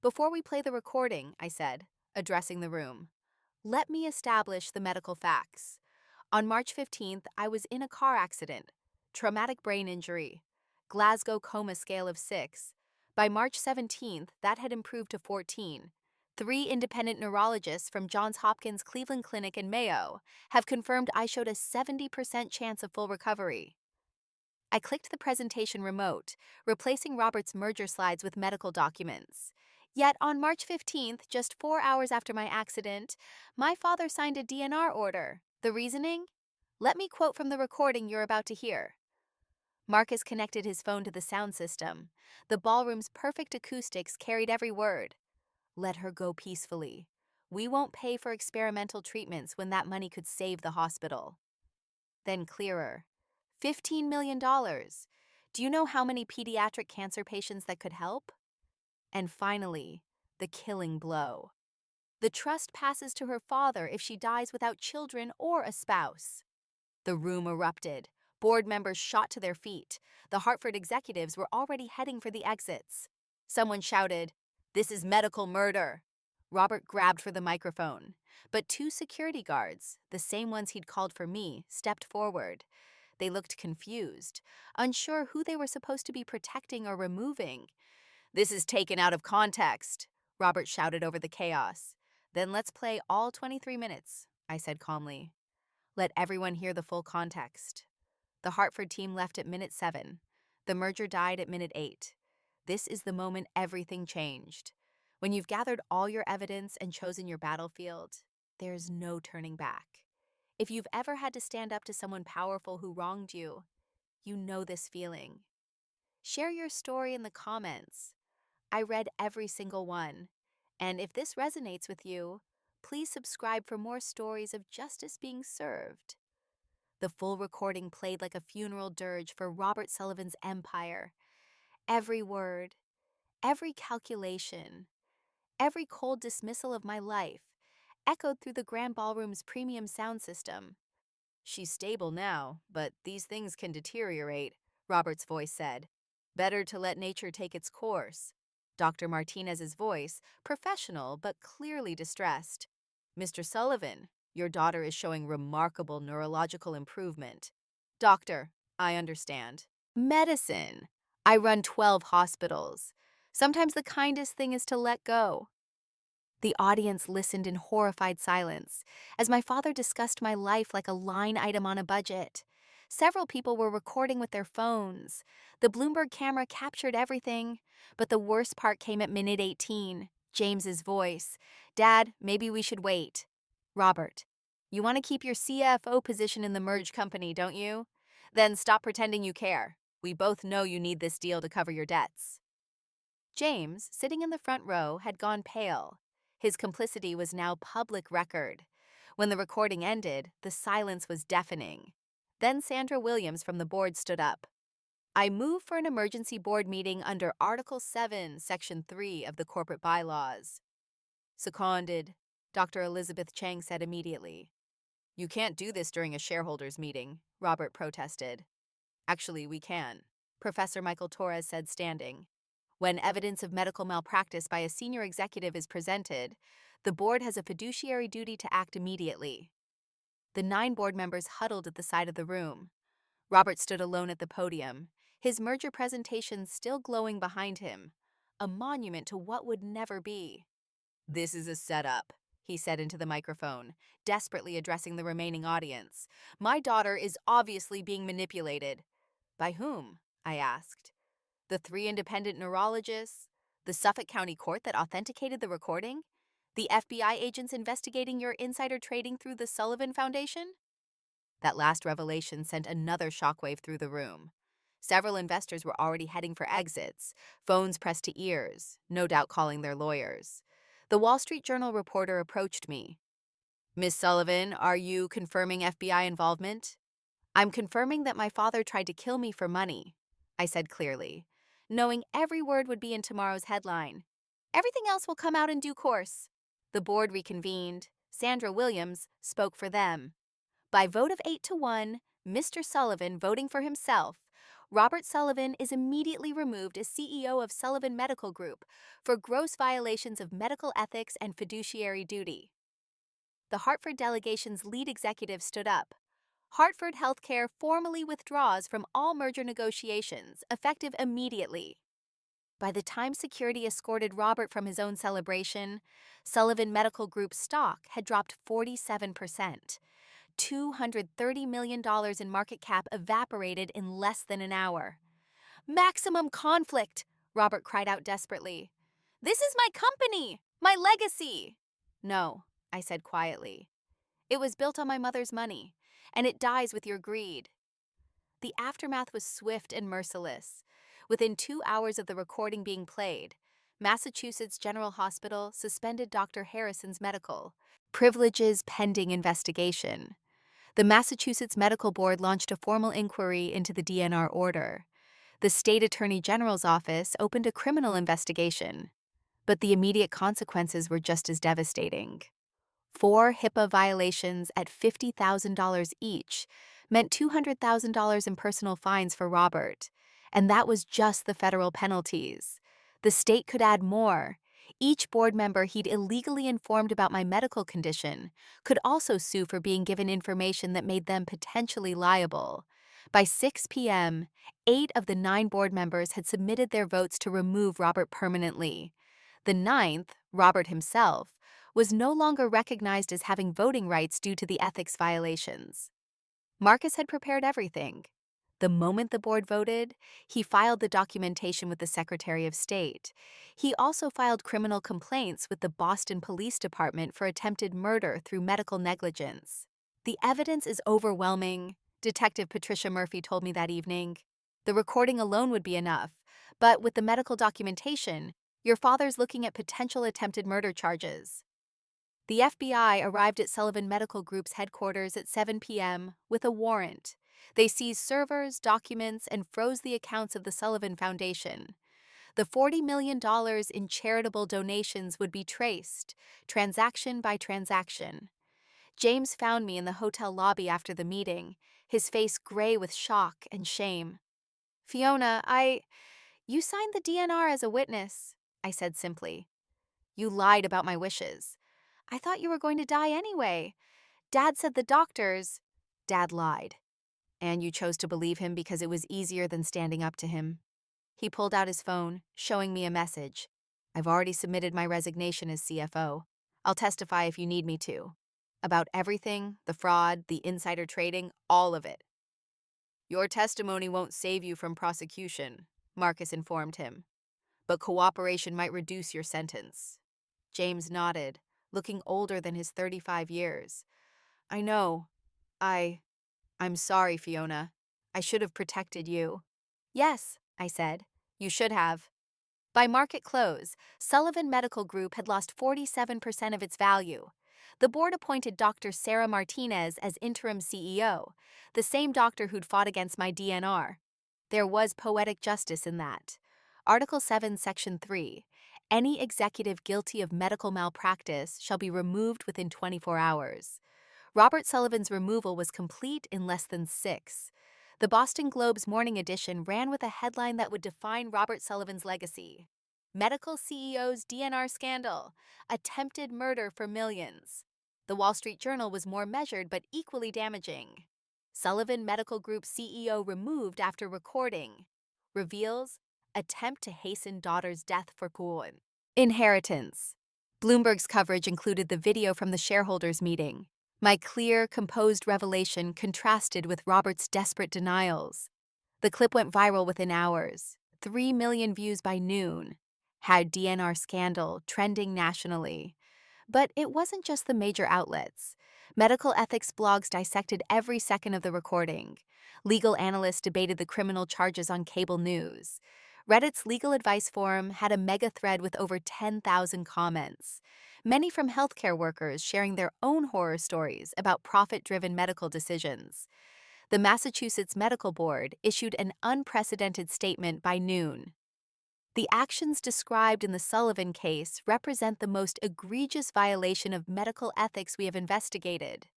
"Before we play the recording," I said, addressing the room, "let me establish the medical facts. On March 15th, I was in a car accident, traumatic brain injury, Glasgow coma scale of 6. By March 17th, that had improved to 14. 3 independent neurologists from Johns Hopkins Cleveland Clinic and Mayo have confirmed I showed a 70% chance of full recovery." I clicked the presentation remote, replacing Robert's merger slides with medical documents. Yet on March 15th, just 4 hours after my accident, my father signed a DNR order. The reasoning? Let me quote from the recording you're about to hear. Marcus connected his phone to the sound system. The ballroom's perfect acoustics carried every word. "Let her go peacefully. We won't pay for experimental treatments when that money could save the hospital." Then clearer. $15 million. Do you know how many pediatric cancer patients that could help? And finally, the killing blow. The trust passes to her father if she dies without children or a spouse. The room erupted. Board members shot to their feet. The Hartford executives were already heading for the exits. Someone shouted, "This is medical murder." Robert grabbed for the microphone. But two security guards, the same ones he'd called for me, stepped forward. They looked confused, unsure who they were supposed to be protecting or removing. "This is taken out of context," Robert shouted over the chaos. "Then let's play all 23 minutes," I said calmly. Let everyone hear the full context. The Hartford team left at minute 7. The merger died at minute 8. This is the moment everything changed. When you've gathered all your evidence and chosen your battlefield, there's no turning back. If you've ever had to stand up to someone powerful who wronged you, you know this feeling. Share your story in the comments. I read every single one. And if this resonates with you, please subscribe for more stories of justice being served. The full recording played like a funeral dirge for Robert Sullivan's empire. Every word, every calculation, every cold dismissal of my life echoed through the Grand Ballroom's premium sound system. "She's stable now, but these things can deteriorate," Robert's voice said. "Better to let nature take its course." Dr. Martinez's voice, professional but clearly distressed. "Mr. Sullivan, your daughter is showing remarkable neurological improvement." "Doctor, I understand." "Medicine. I run 12 hospitals. Sometimes the kindest thing is to let go." The audience listened in horrified silence as my father discussed my life like a line item on a budget. Several people were recording with their phones. The Bloomberg camera captured everything, but the worst part came at minute 18. James's voice. "Dad, maybe we should wait." "Robert, you want to keep your CFO position in the merged company, don't you? Then stop pretending you care. We both know you need this deal to cover your debts." James, sitting in the front row, had gone pale. His complicity was now public record. When the recording ended, the silence was deafening. Then Sandra Williams from the board stood up. "I move for an emergency board meeting under Article 7, Section 3 of the corporate bylaws." "Seconded," Dr. Elizabeth Chang said immediately. "You can't do this during a shareholders meeting," Robert protested. "Actually, we can," Professor Michael Torres said, standing. "When evidence of medical malpractice by a senior executive is presented, the board has a fiduciary duty to act immediately." The 9 board members huddled at the side of the room. Robert stood alone at the podium, his merger presentation still glowing behind him, a monument to what would never be. "This is a setup," he said into the microphone, desperately addressing the remaining audience. "My daughter is obviously being manipulated." "By whom?" I asked. "The 3 independent neurologists? The Suffolk County Court that authenticated the recording? The FBI agents investigating your insider trading through the Sullivan Foundation?" That last revelation sent another shockwave through the room. Several investors were already heading for exits, phones pressed to ears, no doubt calling their lawyers. The Wall Street Journal reporter approached me. "Miss Sullivan, are you confirming FBI involvement?" "I'm confirming that my father tried to kill me for money," I said clearly, knowing every word would be in tomorrow's headline. "Everything else will come out in due course." The board reconvened. Sandra Williams spoke for them. By vote of 8-1, Mr. Sullivan voting for himself, Robert Sullivan is immediately removed as CEO of Sullivan Medical Group for gross violations of medical ethics and fiduciary duty. The Hartford delegation's lead executive stood up. Hartford Healthcare formally withdraws from all merger negotiations, effective immediately. By the time security escorted Robert from his own celebration, Sullivan Medical Group's stock had dropped 47%. $230 million in market cap evaporated in less than an hour. "Maximum conflict," Robert cried out desperately. "This is my company, my legacy." "No," I said quietly. "It was built on my mother's money, and it dies with your greed." The aftermath was swift and merciless. Within 2 hours of the recording being played, Massachusetts General Hospital suspended Dr. Harrison's medical privileges pending investigation. The Massachusetts Medical Board launched a formal inquiry into the DNR order. The state attorney general's office opened a criminal investigation, but the immediate consequences were just as devastating. 4 HIPAA violations at $50,000 each meant $200,000 in personal fines for Robert, and that was just the federal penalties. The state could add more. Each board member he'd illegally informed about my medical condition could also sue for being given information that made them potentially liable. By 6 p.m., 8 of the 9 board members had submitted their votes to remove Robert permanently. The ninth, Robert himself, was no longer recognized as having voting rights due to the ethics violations. Marcus had prepared everything. The moment the board voted, he filed the documentation with the Secretary of State. He also filed criminal complaints with the Boston Police Department for attempted murder through medical negligence. The evidence is overwhelming, Detective Patricia Murphy told me that evening. The recording alone would be enough, but with the medical documentation, your father's looking at potential attempted murder charges. The FBI arrived at Sullivan Medical Group's headquarters at 7 p.m. with a warrant. They seized servers, documents, and froze the accounts of the Sullivan Foundation. The $40 million in charitable donations would be traced, transaction by transaction. James found me in the hotel lobby after the meeting, his face gray with shock and shame. "Fiona, You signed the DNR as a witness," I said simply. "You lied about my wishes. I thought you were going to die anyway. Dad said the doctors—" Dad lied. "And you chose to believe him because it was easier than standing up to him." He pulled out his phone, showing me a message. "I've already submitted my resignation as CFO. I'll testify if you need me to. About everything, the fraud, the insider trading, all of it." "Your testimony won't save you from prosecution," Marcus informed him. "But cooperation might reduce your sentence." James nodded, looking older than his 35 years. "I know. I'm sorry, Fiona. I should have protected you." "Yes," I said. "You should have." By market close, Sullivan Medical Group had lost 47% of its value. The board appointed Dr. Sarah Martinez as interim CEO, the same doctor who'd fought against my DNR. There was poetic justice in that. Article 7, Section 3. Any executive guilty of medical malpractice shall be removed within 24 hours. Robert Sullivan's removal was complete in less than 6. The Boston Globe's morning edition ran with a headline that would define Robert Sullivan's legacy. "Medical CEO's DNR Scandal, Attempted Murder for Millions." The Wall Street Journal was more measured but equally damaging. "Sullivan Medical Group CEO removed after recording. Reveals attempt to hasten daughter's death for Cohen." Inheritance. Bloomberg's coverage included the video from the shareholders' meeting. My clear, composed revelation contrasted with Robert's desperate denials. The clip went viral within hours, 3 million views by noon, had DNR scandal trending nationally. But it wasn't just the major outlets. Medical ethics blogs dissected every second of the recording. Legal analysts debated the criminal charges on cable news. Reddit's legal advice forum had a mega thread with over 10,000 comments, many from healthcare workers sharing their own horror stories about profit-driven medical decisions. The Massachusetts Medical Board issued an unprecedented statement by noon. "The actions described in the Sullivan case represent the most egregious violation of medical ethics we have investigated.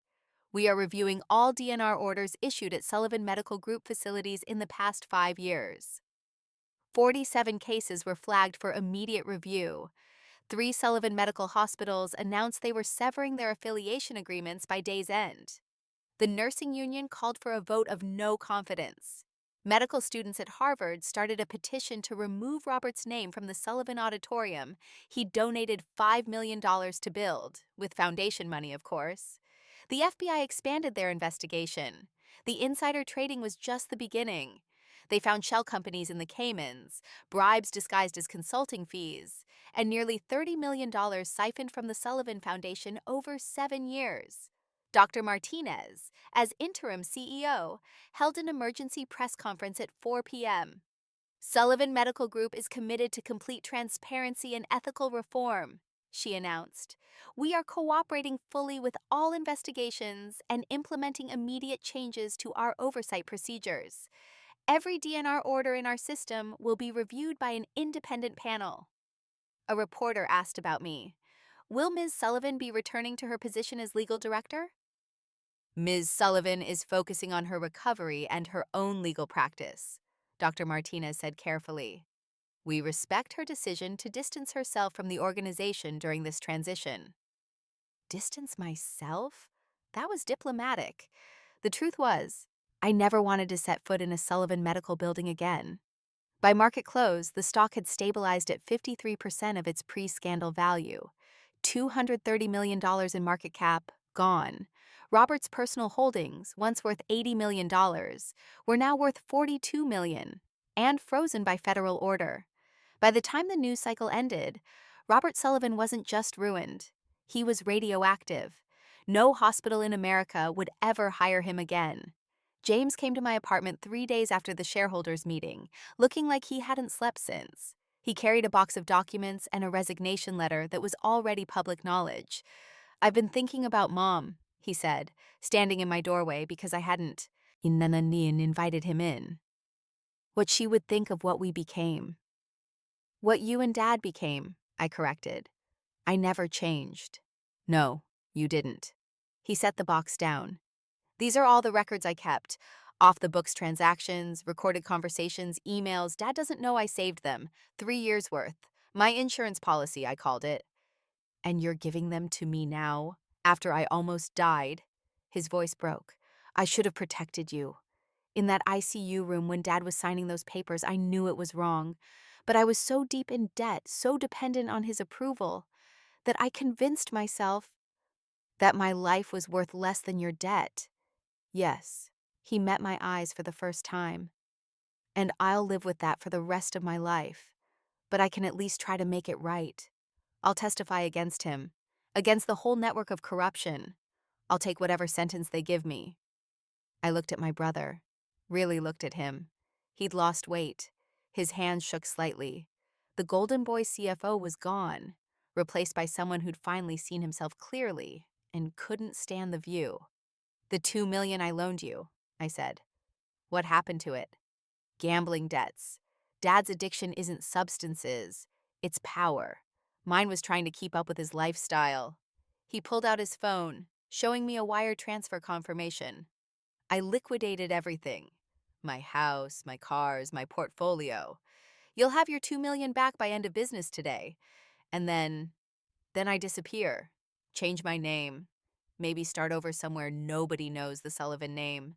We are reviewing all DNR orders issued at Sullivan Medical Group facilities in the past 5 years. 47 cases were flagged for immediate review. 3 Sullivan Medical Hospitals announced they were severing their affiliation agreements by day's end. The nursing union called for a vote of no confidence. Medical students at Harvard started a petition to remove Robert's name from the Sullivan Auditorium he donated $5 million to build, with foundation money, of course. The FBI expanded their investigation. The insider trading was just the beginning. They found shell companies in the Caymans, bribes disguised as consulting fees, and nearly $30 million siphoned from the Sullivan Foundation over 7 years. Dr. Martinez, as interim CEO, held an emergency press conference at 4 p.m. "Sullivan Medical Group is committed to complete transparency and ethical reform," she announced. "We are cooperating fully with all investigations and implementing immediate changes to our oversight procedures. Every DNR order in our system will be reviewed by an independent panel. A reporter asked about me. Will Ms. Sullivan be returning to her position as legal director? Ms. Sullivan is focusing on her recovery and her own legal practice, Dr. Martinez said carefully. We respect her decision to distance herself from the organization during this transition. Distance myself? That was diplomatic. The truth was, I never wanted to set foot in a Sullivan Medical building again. By market close, the stock had stabilized at 53% of its pre-scandal value. $230 million in market cap, gone. Robert's personal holdings, once worth $80 million, were now worth $42 million, and frozen by federal order. By the time the news cycle ended, Robert Sullivan wasn't just ruined. He was radioactive. No hospital in America would ever hire him again. James came to my apartment 3 days after the shareholders' meeting, looking like he hadn't slept since. He carried a box of documents and a resignation letter that was already public knowledge. I've been thinking about Mom, he said, standing in my doorway because I hadn't invited him in. What she would think of what we became. What you and Dad became, I corrected. I never changed. No, you didn't. He set the box down. These are all the records I kept. Off-the-books transactions, recorded conversations, emails. Dad doesn't know I saved them. 3 years worth. My insurance policy, I called it. And you're giving them to me now, after I almost died? His voice broke. I should have protected you. In that ICU room when Dad was signing those papers, I knew it was wrong. But I was so deep in debt, so dependent on his approval, that I convinced myself that my life was worth less than your debt. Yes, he met my eyes for the first time. And I'll live with that for the rest of my life. But I can at least try to make it right. I'll testify against him, against the whole network of corruption. I'll take whatever sentence they give me. I looked at my brother, really looked at him. He'd lost weight. His hands shook slightly. The Golden Boy CFO was gone, replaced by someone who'd finally seen himself clearly and couldn't stand the view. The $2 million I loaned you, I said. What happened to it? Gambling debts. Dad's addiction isn't substances, it's power. Mine was trying to keep up with his lifestyle. He pulled out his phone, showing me a wire transfer confirmation. I liquidated everything. My house, my cars, my portfolio. You'll have your $2 million back by end of business today. And then I disappear. Change my name. Maybe start over somewhere nobody knows the Sullivan name.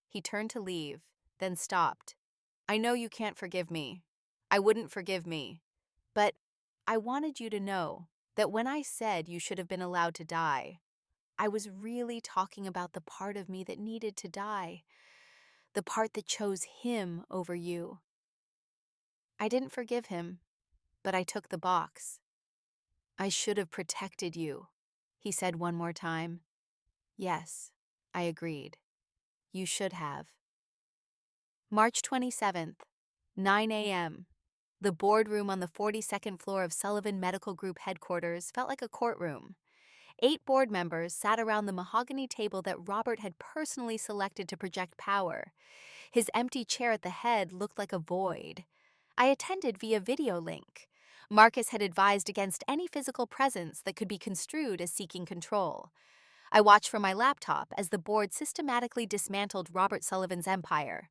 He turned to leave, then stopped. I know you can't forgive me. I wouldn't forgive me. But I wanted you to know that when I said you should have been allowed to die, I was really talking about the part of me that needed to die, the part that chose him over you. I didn't forgive him, but I took the box. I should have protected you, he said one more time. Yes, I agreed. You should have. March 27th, 9 a.m. The boardroom on the 42nd floor of Sullivan Medical Group headquarters felt like a courtroom. 8 board members sat around the mahogany table that Robert had personally selected to project power. His empty chair at the head looked like a void. I attended via video link. Marcus had advised against any physical presence that could be construed as seeking control. I watched from my laptop as the board systematically dismantled Robert Sullivan's empire.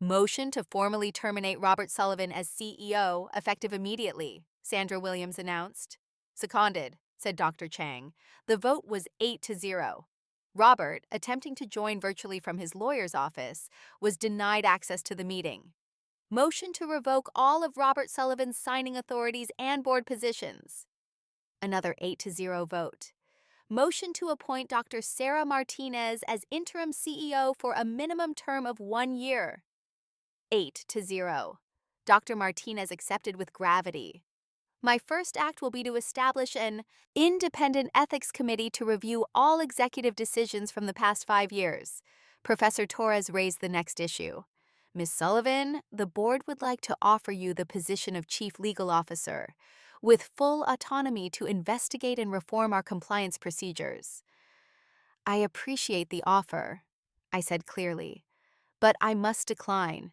Motion to formally terminate Robert Sullivan as CEO, effective immediately, Sandra Williams announced. Seconded, said Dr. Chang. The vote was 8-0. Robert, attempting to join virtually from his lawyer's office, was denied access to the meeting. Motion to revoke all of Robert Sullivan's signing authorities and board positions. Another 8-0 vote. Motion to appoint Dr. Sarah Martinez as interim CEO for a minimum term of 1 year. 8-0. Dr. Martinez accepted with gravity. My first act will be to establish an independent ethics committee to review all executive decisions from the past 5 years. Professor Torres raised the next issue. Ms. Sullivan, the board would like to offer you the position of Chief Legal Officer, with full autonomy to investigate and reform our compliance procedures. I appreciate the offer, I said clearly, but I must decline.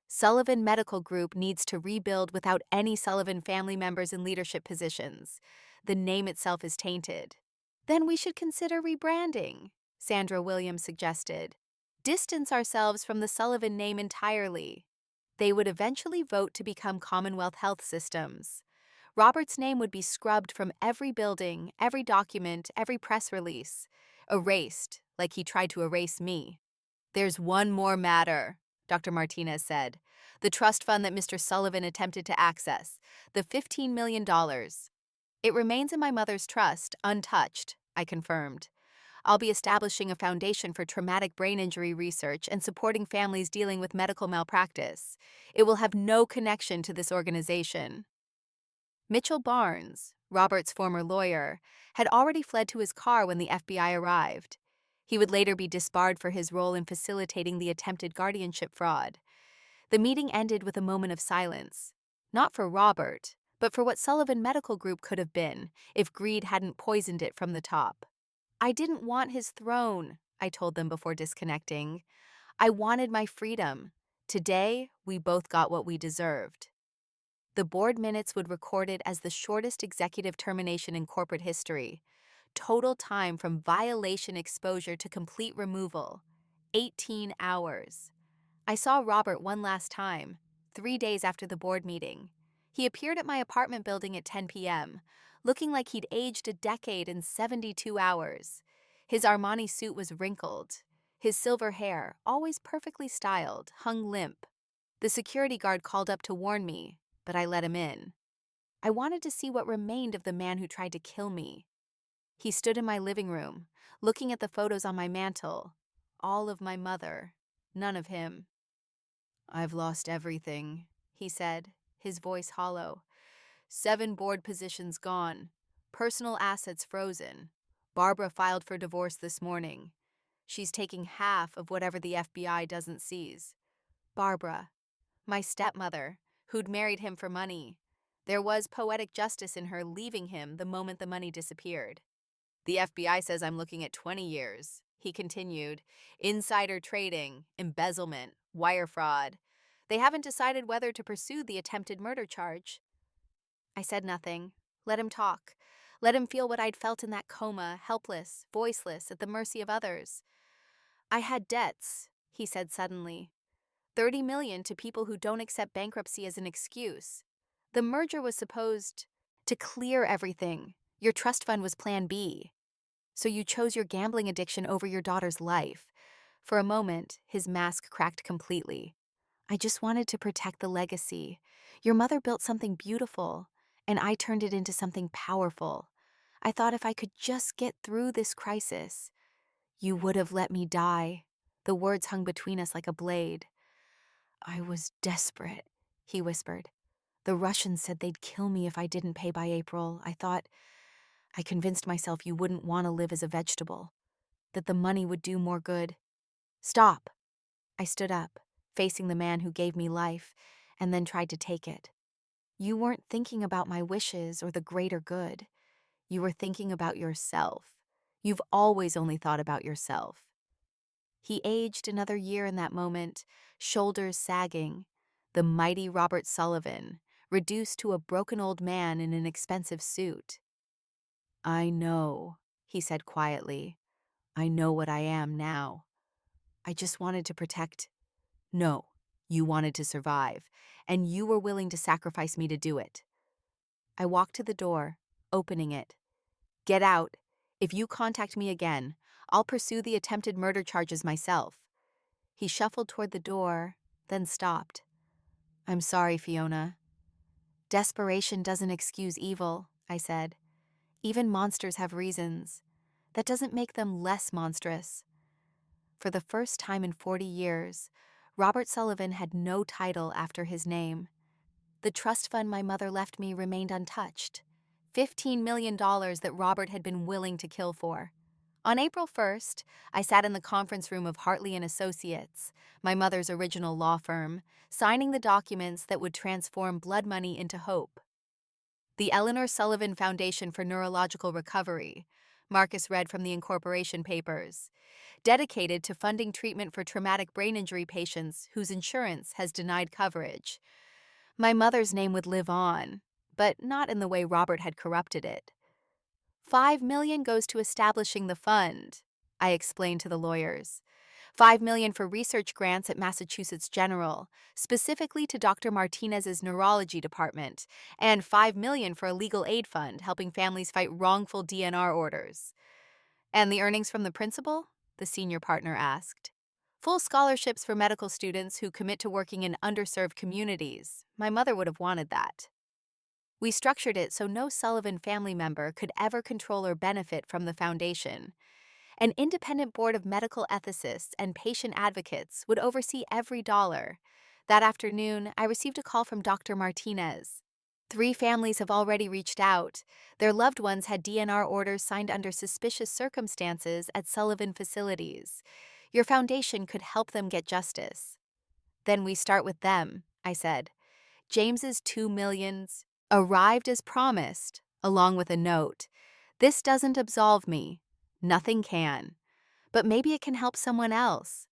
Sullivan Medical Group needs to rebuild without any Sullivan family members in leadership positions. The name itself is tainted. Then we should consider rebranding, Sandra Williams suggested. Distance ourselves from the Sullivan name entirely. They would eventually vote to become Commonwealth Health Systems. Robert's name would be scrubbed from every building, every document, every press release. Erased, like he tried to erase me. There's one more matter, Dr. Martinez said. The trust fund that Mr. Sullivan attempted to access, the $15 million. It remains in my mother's trust, untouched, I confirmed. I'll be establishing a foundation for traumatic brain injury research and supporting families dealing with medical malpractice. It will have no connection to this organization. Mitchell Barnes, Robert's former lawyer, had already fled to his car when the FBI arrived. He would later be disbarred for his role in facilitating the attempted guardianship fraud. The meeting ended with a moment of silence. Not for Robert, but for what Sullivan Medical Group could have been if greed hadn't poisoned it from the top. I didn't want his throne, I told them before disconnecting. I wanted my freedom. Today, we both got what we deserved. The board minutes would record it as the shortest executive termination in corporate history. Total time from violation exposure to complete removal, 18 hours. I saw Robert one last time, 3 days after the board meeting. He appeared at my apartment building at 10 p.m., looking like he'd aged a decade in 72 hours. His Armani suit was wrinkled. His silver hair, always perfectly styled, hung limp. The security guard called up to warn me, but I let him in. I wanted to see what remained of the man who tried to kill me. He stood in my living room, looking at the photos on my mantel. All of my mother, none of him. I've lost everything, he said, his voice hollow. 7 board positions gone. Personal assets frozen. Barbara filed for divorce this morning. She's taking half of whatever the FBI doesn't seize. Barbara, my stepmother, who'd married him for money. There was poetic justice in her leaving him the moment the money disappeared. The FBI says I'm looking at 20 years, he continued. Insider trading, embezzlement, wire fraud. They haven't decided whether to pursue the attempted murder charge. I said nothing. Let him talk. Let him feel what I'd felt in that coma, helpless, voiceless, at the mercy of others. I had debts, he said suddenly. 30 million to people who don't accept bankruptcy as an excuse. The merger was supposed to clear everything. Your trust fund was plan B. So you chose your gambling addiction over your daughter's life. For a moment, his mask cracked completely. I just wanted to protect the legacy. Your mother built something beautiful, and I turned it into something powerful. I thought if I could just get through this crisis, you would have let me die. The words hung between us like a blade. I was desperate, he whispered. The Russians said they'd kill me if I didn't pay by April. I convinced myself you wouldn't want to live as a vegetable, that the money would do more good. Stop. I stood up, facing the man who gave me life, and then tried to take it. You weren't thinking about my wishes or the greater good. You were thinking about yourself. You've always only thought about yourself. He aged another year in that moment, shoulders sagging, the mighty Robert Sullivan, reduced to a broken old man in an expensive suit. I know, he said quietly. I know what I am now. I just wanted to protect. No, you wanted to survive, and you were willing to sacrifice me to do it. I walked to the door, opening it. Get out. If you contact me again, I'll pursue the attempted murder charges myself. He shuffled toward the door, then stopped. I'm sorry, Fiona. Desperation doesn't excuse evil, I said. Even monsters have reasons. That doesn't make them less monstrous. For the first time in 40 years, Robert Sullivan had no title after his name. The trust fund my mother left me remained untouched. $15 million that Robert had been willing to kill for. On April 1st, I sat in the conference room of Hartley and Associates, my mother's original law firm, signing the documents that would transform blood money into hope. The Eleanor Sullivan Foundation for Neurological Recovery, Marcus read from the incorporation papers. Dedicated to funding treatment for traumatic brain injury patients whose insurance has denied coverage. My mother's name would live on, but not in the way Robert had corrupted it. $5 million goes to establishing the fund, I explained to the lawyers. $5 million for research grants at Massachusetts General, specifically to Dr. Martinez's neurology department, and $5 million for a legal aid fund helping families fight wrongful DNR orders. And the earnings from the principal? The senior partner asked. Full scholarships for medical students who commit to working in underserved communities. My mother would have wanted that. We structured it so no Sullivan family member could ever control or benefit from the foundation. An independent board of medical ethicists and patient advocates would oversee every dollar. That afternoon, I received a call from Dr. Martinez. 3 families have already reached out. Their loved ones had DNR orders signed under suspicious circumstances at Sullivan facilities. Your foundation could help them get justice. Then we start with them, I said. James's $2 million arrived as promised, along with a note. This doesn't absolve me. Nothing can. But maybe it can help someone else.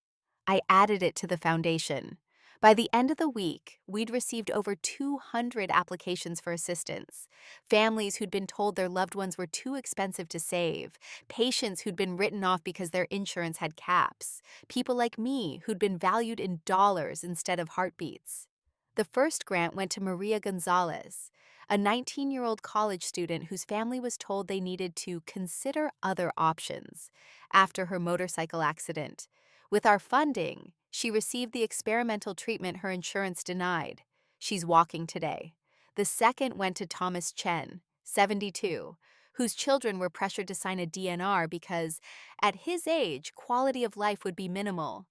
I added it to the foundation. By the end of the week, we'd received over 200 applications for assistance. Families who'd been told their loved ones were too expensive to save. Patients who'd been written off because their insurance had caps. People like me who'd been valued in dollars instead of heartbeats. The first grant went to Maria Gonzalez, a 19-year-old college student whose family was told they needed to consider other options after her motorcycle accident. With our funding, she received the experimental treatment her insurance denied. She's walking today. The second went to Thomas Chen, 72, whose children were pressured to sign a DNR because, at his age, quality of life would be minimal.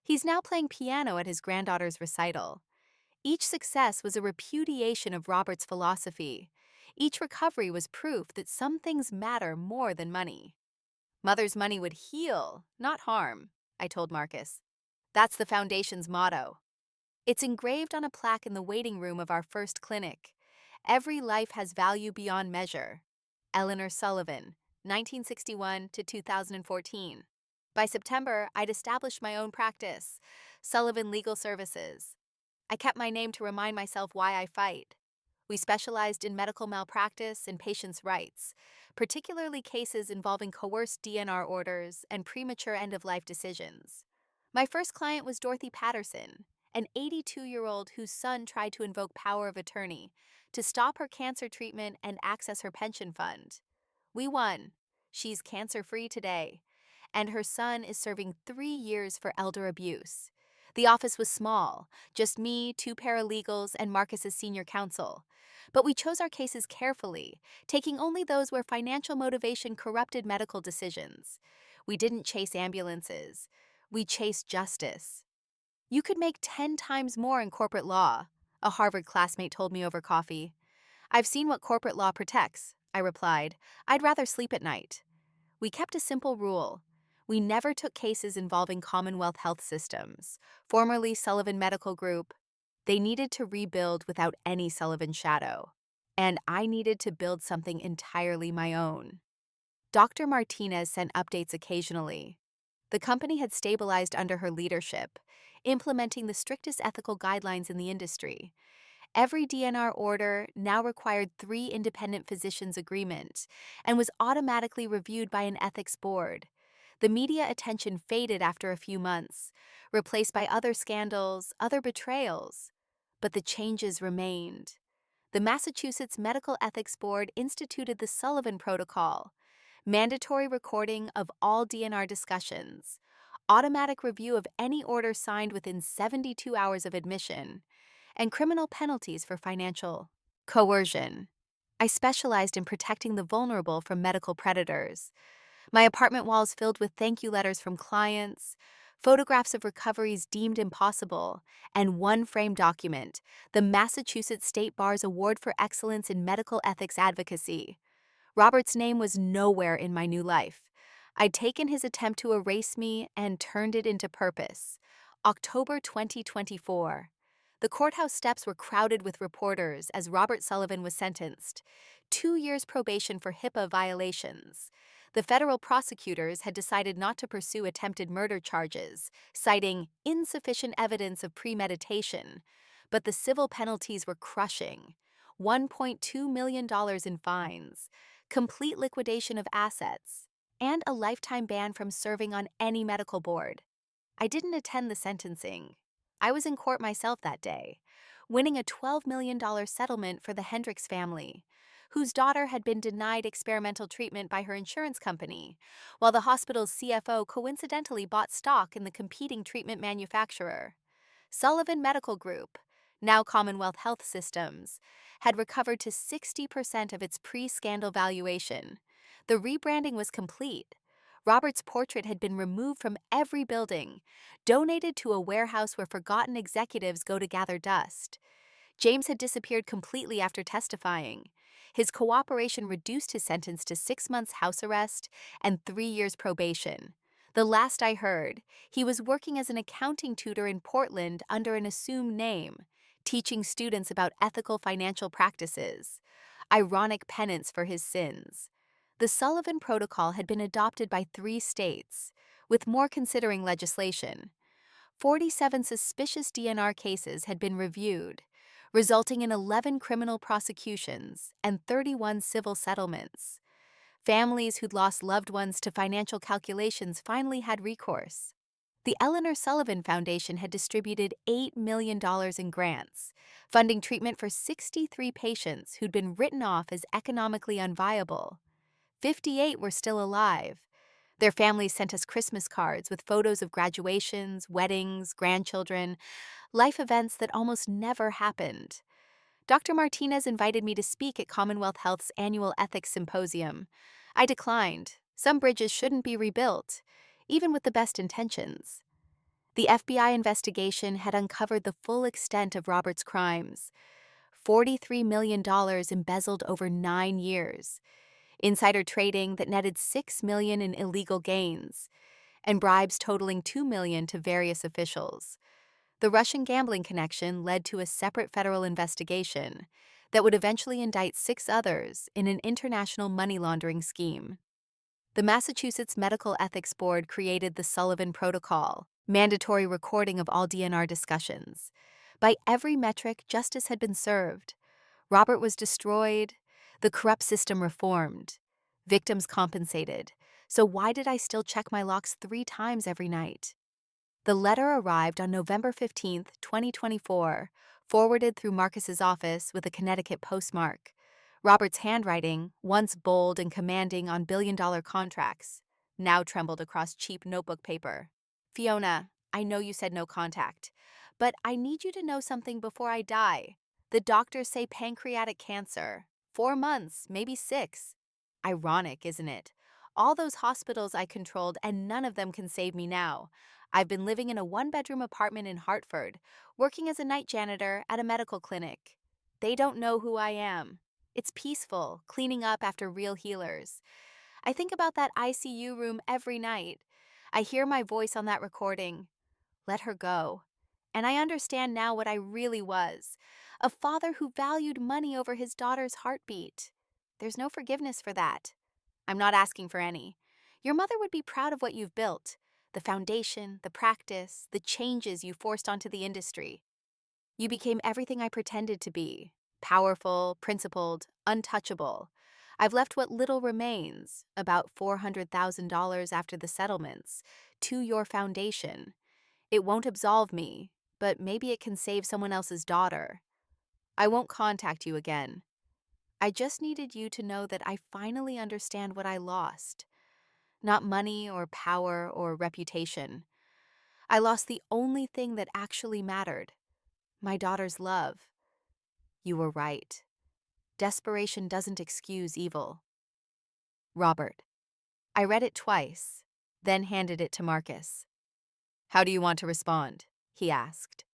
He's now playing piano at his granddaughter's recital. Each success was a repudiation of Robert's philosophy. Each recovery was proof that some things matter more than money. Mother's money would heal, not harm, I told Marcus. That's the foundation's motto. It's engraved on a plaque in the waiting room of our first clinic. Every life has value beyond measure. Eleanor Sullivan, 1961 to 2014. By September, I'd established my own practice, Sullivan Legal Services. I kept my name to remind myself why I fight. We specialized in medical malpractice and patients' rights, particularly cases involving coerced DNR orders and premature end-of-life decisions. My first client was Dorothy Patterson, an 82-year-old whose son tried to invoke power of attorney to stop her cancer treatment and access her pension fund. We won. She's cancer-free today, and her son is serving 3 years for elder abuse. The office was small, just me, 2 paralegals, and Marcus's senior counsel. But we chose our cases carefully, taking only those where financial motivation corrupted medical decisions. We didn't chase ambulances. We chased justice. You could make 10 times more in corporate law, a Harvard classmate told me over coffee. I've seen what corporate law protects, I replied. I'd rather sleep at night. We kept a simple rule. We never took cases involving Commonwealth Health Systems, formerly Sullivan Medical Group. They needed to rebuild without any Sullivan shadow. And I needed to build something entirely my own. Dr. Martinez sent updates occasionally. The company had stabilized under her leadership, implementing the strictest ethical guidelines in the industry. Every DNR order now required 3 independent physicians' agreement and was automatically reviewed by an ethics board. The media attention faded after a few months, replaced by other scandals, other betrayals. But the changes remained. The Massachusetts Medical Ethics Board instituted the Sullivan Protocol, mandatory recording of all DNR discussions, automatic review of any order signed within 72 hours of admission, and criminal penalties for financial coercion. I specialized in protecting the vulnerable from medical predators. My apartment walls filled with thank you letters from clients, photographs of recoveries deemed impossible, and one framed document, the Massachusetts State Bar's Award for Excellence in Medical Ethics Advocacy. Robert's name was nowhere in my new life. I'd taken his attempt to erase me and turned it into purpose. October 2024. The courthouse steps were crowded with reporters as Robert Sullivan was sentenced. 2 years probation for HIPAA violations. The federal prosecutors had decided not to pursue attempted murder charges, citing insufficient evidence of premeditation. But the civil penalties were crushing: $1.2 million in fines, complete liquidation of assets, and a lifetime ban from serving on any medical board. I didn't attend the sentencing. I was in court myself that day, winning a $12 million settlement for the Hendricks family, whose daughter had been denied experimental treatment by her insurance company, while the hospital's CFO coincidentally bought stock in the competing treatment manufacturer. Sullivan Medical Group, now Commonwealth Health Systems, had recovered to 60% of its pre-scandal valuation. The rebranding was complete. Robert's portrait had been removed from every building, donated to a warehouse where forgotten executives go to gather dust. James had disappeared completely after testifying. His cooperation reduced his sentence to 6 months house arrest and 3 years probation. The last I heard, he was working as an accounting tutor in Portland under an assumed name, teaching students about ethical financial practices. Ironic penance for his sins. The Sullivan Protocol had been adopted by 3 states, with more considering legislation. 47 suspicious DNR cases had been reviewed, resulting in 11 criminal prosecutions and 31 civil settlements. Families who'd lost loved ones to financial calculations finally had recourse. The Eleanor Sullivan Foundation had distributed $8 million in grants, funding treatment for 63 patients who'd been written off as economically unviable. 58 were still alive. Their families sent us Christmas cards with photos of graduations, weddings, grandchildren, life events that almost never happened. Dr. Martinez invited me to speak at Commonwealth Health's annual ethics symposium. I declined. Some bridges shouldn't be rebuilt, even with the best intentions. The FBI investigation had uncovered the full extent of Robert's crimes: $43 million embezzled over 9 years, insider trading that netted $6 million in illegal gains, and bribes totaling $2 million to various officials. The Russian gambling connection led to a separate federal investigation that would eventually indict 6 others in an international money laundering scheme. The Massachusetts Medical Ethics Board created the Sullivan Protocol, mandatory recording of all DNR discussions. By every metric, justice had been served. Robert was destroyed, the corrupt system reformed, victims compensated. So why did I still check my locks 3 times every night? The letter arrived on November 15, 2024, forwarded through Marcus's office with a Connecticut postmark. Robert's handwriting, once bold and commanding on billion-dollar contracts, now trembled across cheap notebook paper. Fiona, I know you said no contact, but I need you to know something before I die. The doctors say pancreatic cancer. 4 months, maybe 6. Ironic, isn't it? All those hospitals I controlled, and none of them can save me now. I've been living in a 1-bedroom apartment in Hartford, working as a night janitor at a medical clinic. They don't know who I am. It's peaceful, cleaning up after real healers. I think about that ICU room every night. I hear my voice on that recording. Let her go. And I understand now what I really was: a father who valued money over his daughter's heartbeat. There's no forgiveness for that. I'm not asking for any. Your mother would be proud of what you've built: the foundation, the practice, the changes you forced onto the industry. You became everything I pretended to be: powerful, principled, untouchable. I've left what little remains, about $400,000 after the settlements, to your foundation. It won't absolve me, but maybe it can save someone else's daughter. I won't contact you again. I just needed you to know that I finally understand what I lost. Not money or power or reputation. I lost the only thing that actually mattered: my daughter's love. You were right. Desperation doesn't excuse evil. Robert. I read it twice, then handed it to Marcus. How do you want to respond? He asked.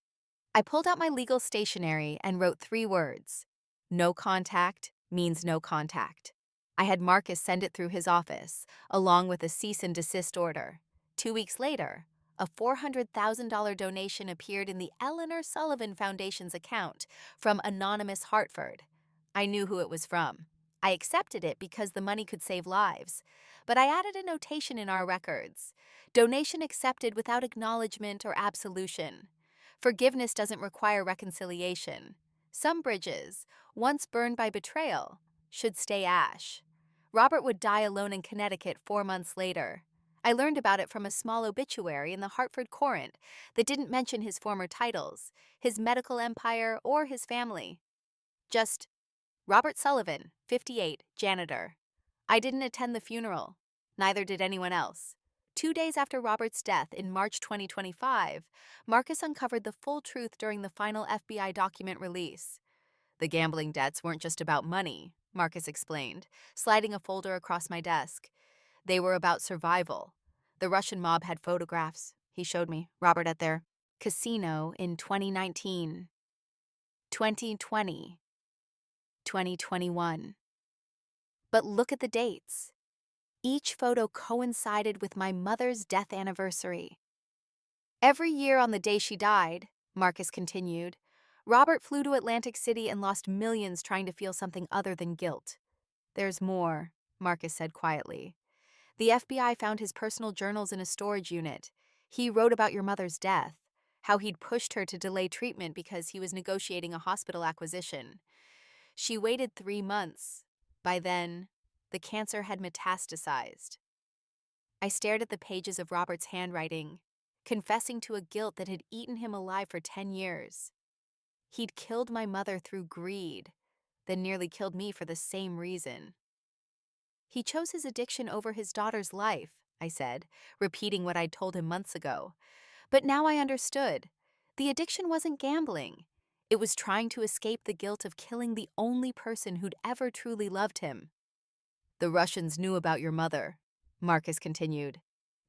I pulled out my legal stationery and wrote 3 words. No contact means no contact. I had Marcus send it through his office, along with a cease and desist order. 2 weeks later, a $400,000 donation appeared in the Eleanor Sullivan Foundation's account from Anonymous Hartford. I knew who it was from. I accepted it because the money could save lives, but I added a notation in our records. Donation accepted without acknowledgement or absolution. Forgiveness doesn't require reconciliation. Some bridges, once burned by betrayal, should stay ash. Robert would die alone in Connecticut 4 months later. I learned about it from a small obituary in the Hartford Courant that didn't mention his former titles, his medical empire, or his family. Just Robert Sullivan, 58, janitor. I didn't attend the funeral. Neither did anyone else. 2 days after Robert's death in March 2025, Marcus uncovered the full truth during the final FBI document release. The gambling debts weren't just about money, Marcus explained, sliding a folder across my desk. They were about survival. The Russian mob had photographs. He showed me, Robert at their casino in 2019, 2020, 2021. But look at the dates. Each photo coincided with my mother's death anniversary. Every year on the day she died, Marcus continued, Robert flew to Atlantic City and lost millions trying to feel something other than guilt. There's more, Marcus said quietly. The FBI found his personal journals in a storage unit. He wrote about your mother's death, how he'd pushed her to delay treatment because he was negotiating a hospital acquisition. She waited 3 months. By then, the cancer had metastasized. I stared at the pages of Robert's handwriting, confessing to a guilt that had eaten him alive for 10 years. He'd killed my mother through greed, then nearly killed me for the same reason. He chose his addiction over his daughter's life, I said, repeating what I'd told him months ago. But now I understood. The addiction wasn't gambling. It was trying to escape the guilt of killing the only person who'd ever truly loved him. The Russians knew about your mother, Marcus continued.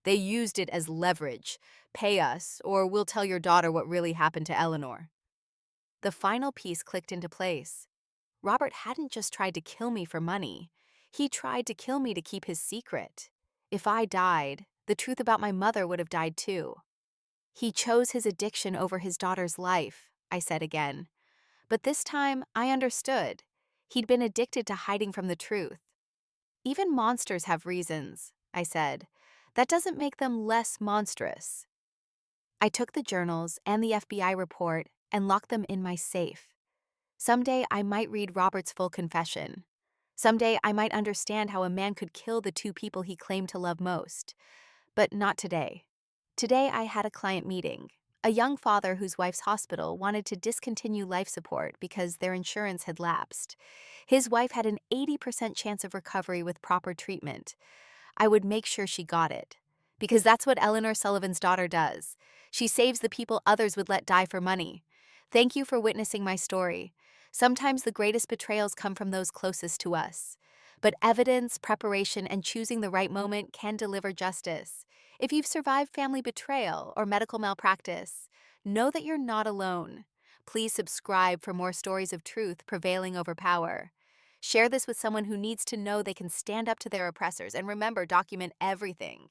They used it as leverage. Pay us, or we'll tell your daughter what really happened to Eleanor. The final piece clicked into place. Robert hadn't just tried to kill me for money. He tried to kill me to keep his secret. If I died, the truth about my mother would have died too. He chose his addiction over his daughter's life, I said again. But this time, I understood. He'd been addicted to hiding from the truth. Even monsters have reasons, I said. That doesn't make them less monstrous. I took the journals and the FBI report and locked them in my safe. Someday I might read Robert's full confession. Someday I might understand how a man could kill the two people he claimed to love most. But not today. Today I had a client meeting. A young father whose wife's hospital wanted to discontinue life support because their insurance had lapsed. His wife had an 80% chance of recovery with proper treatment. I would make sure she got it. Because that's what Eleanor Sullivan's daughter does. She saves the people others would let die for money. Thank you for witnessing my story. Sometimes the greatest betrayals come from those closest to us. But evidence, preparation, and choosing the right moment can deliver justice. If you've survived family betrayal or medical malpractice, know that you're not alone. Please subscribe for more stories of truth prevailing over power. Share this with someone who needs to know they can stand up to their oppressors, and remember, document everything.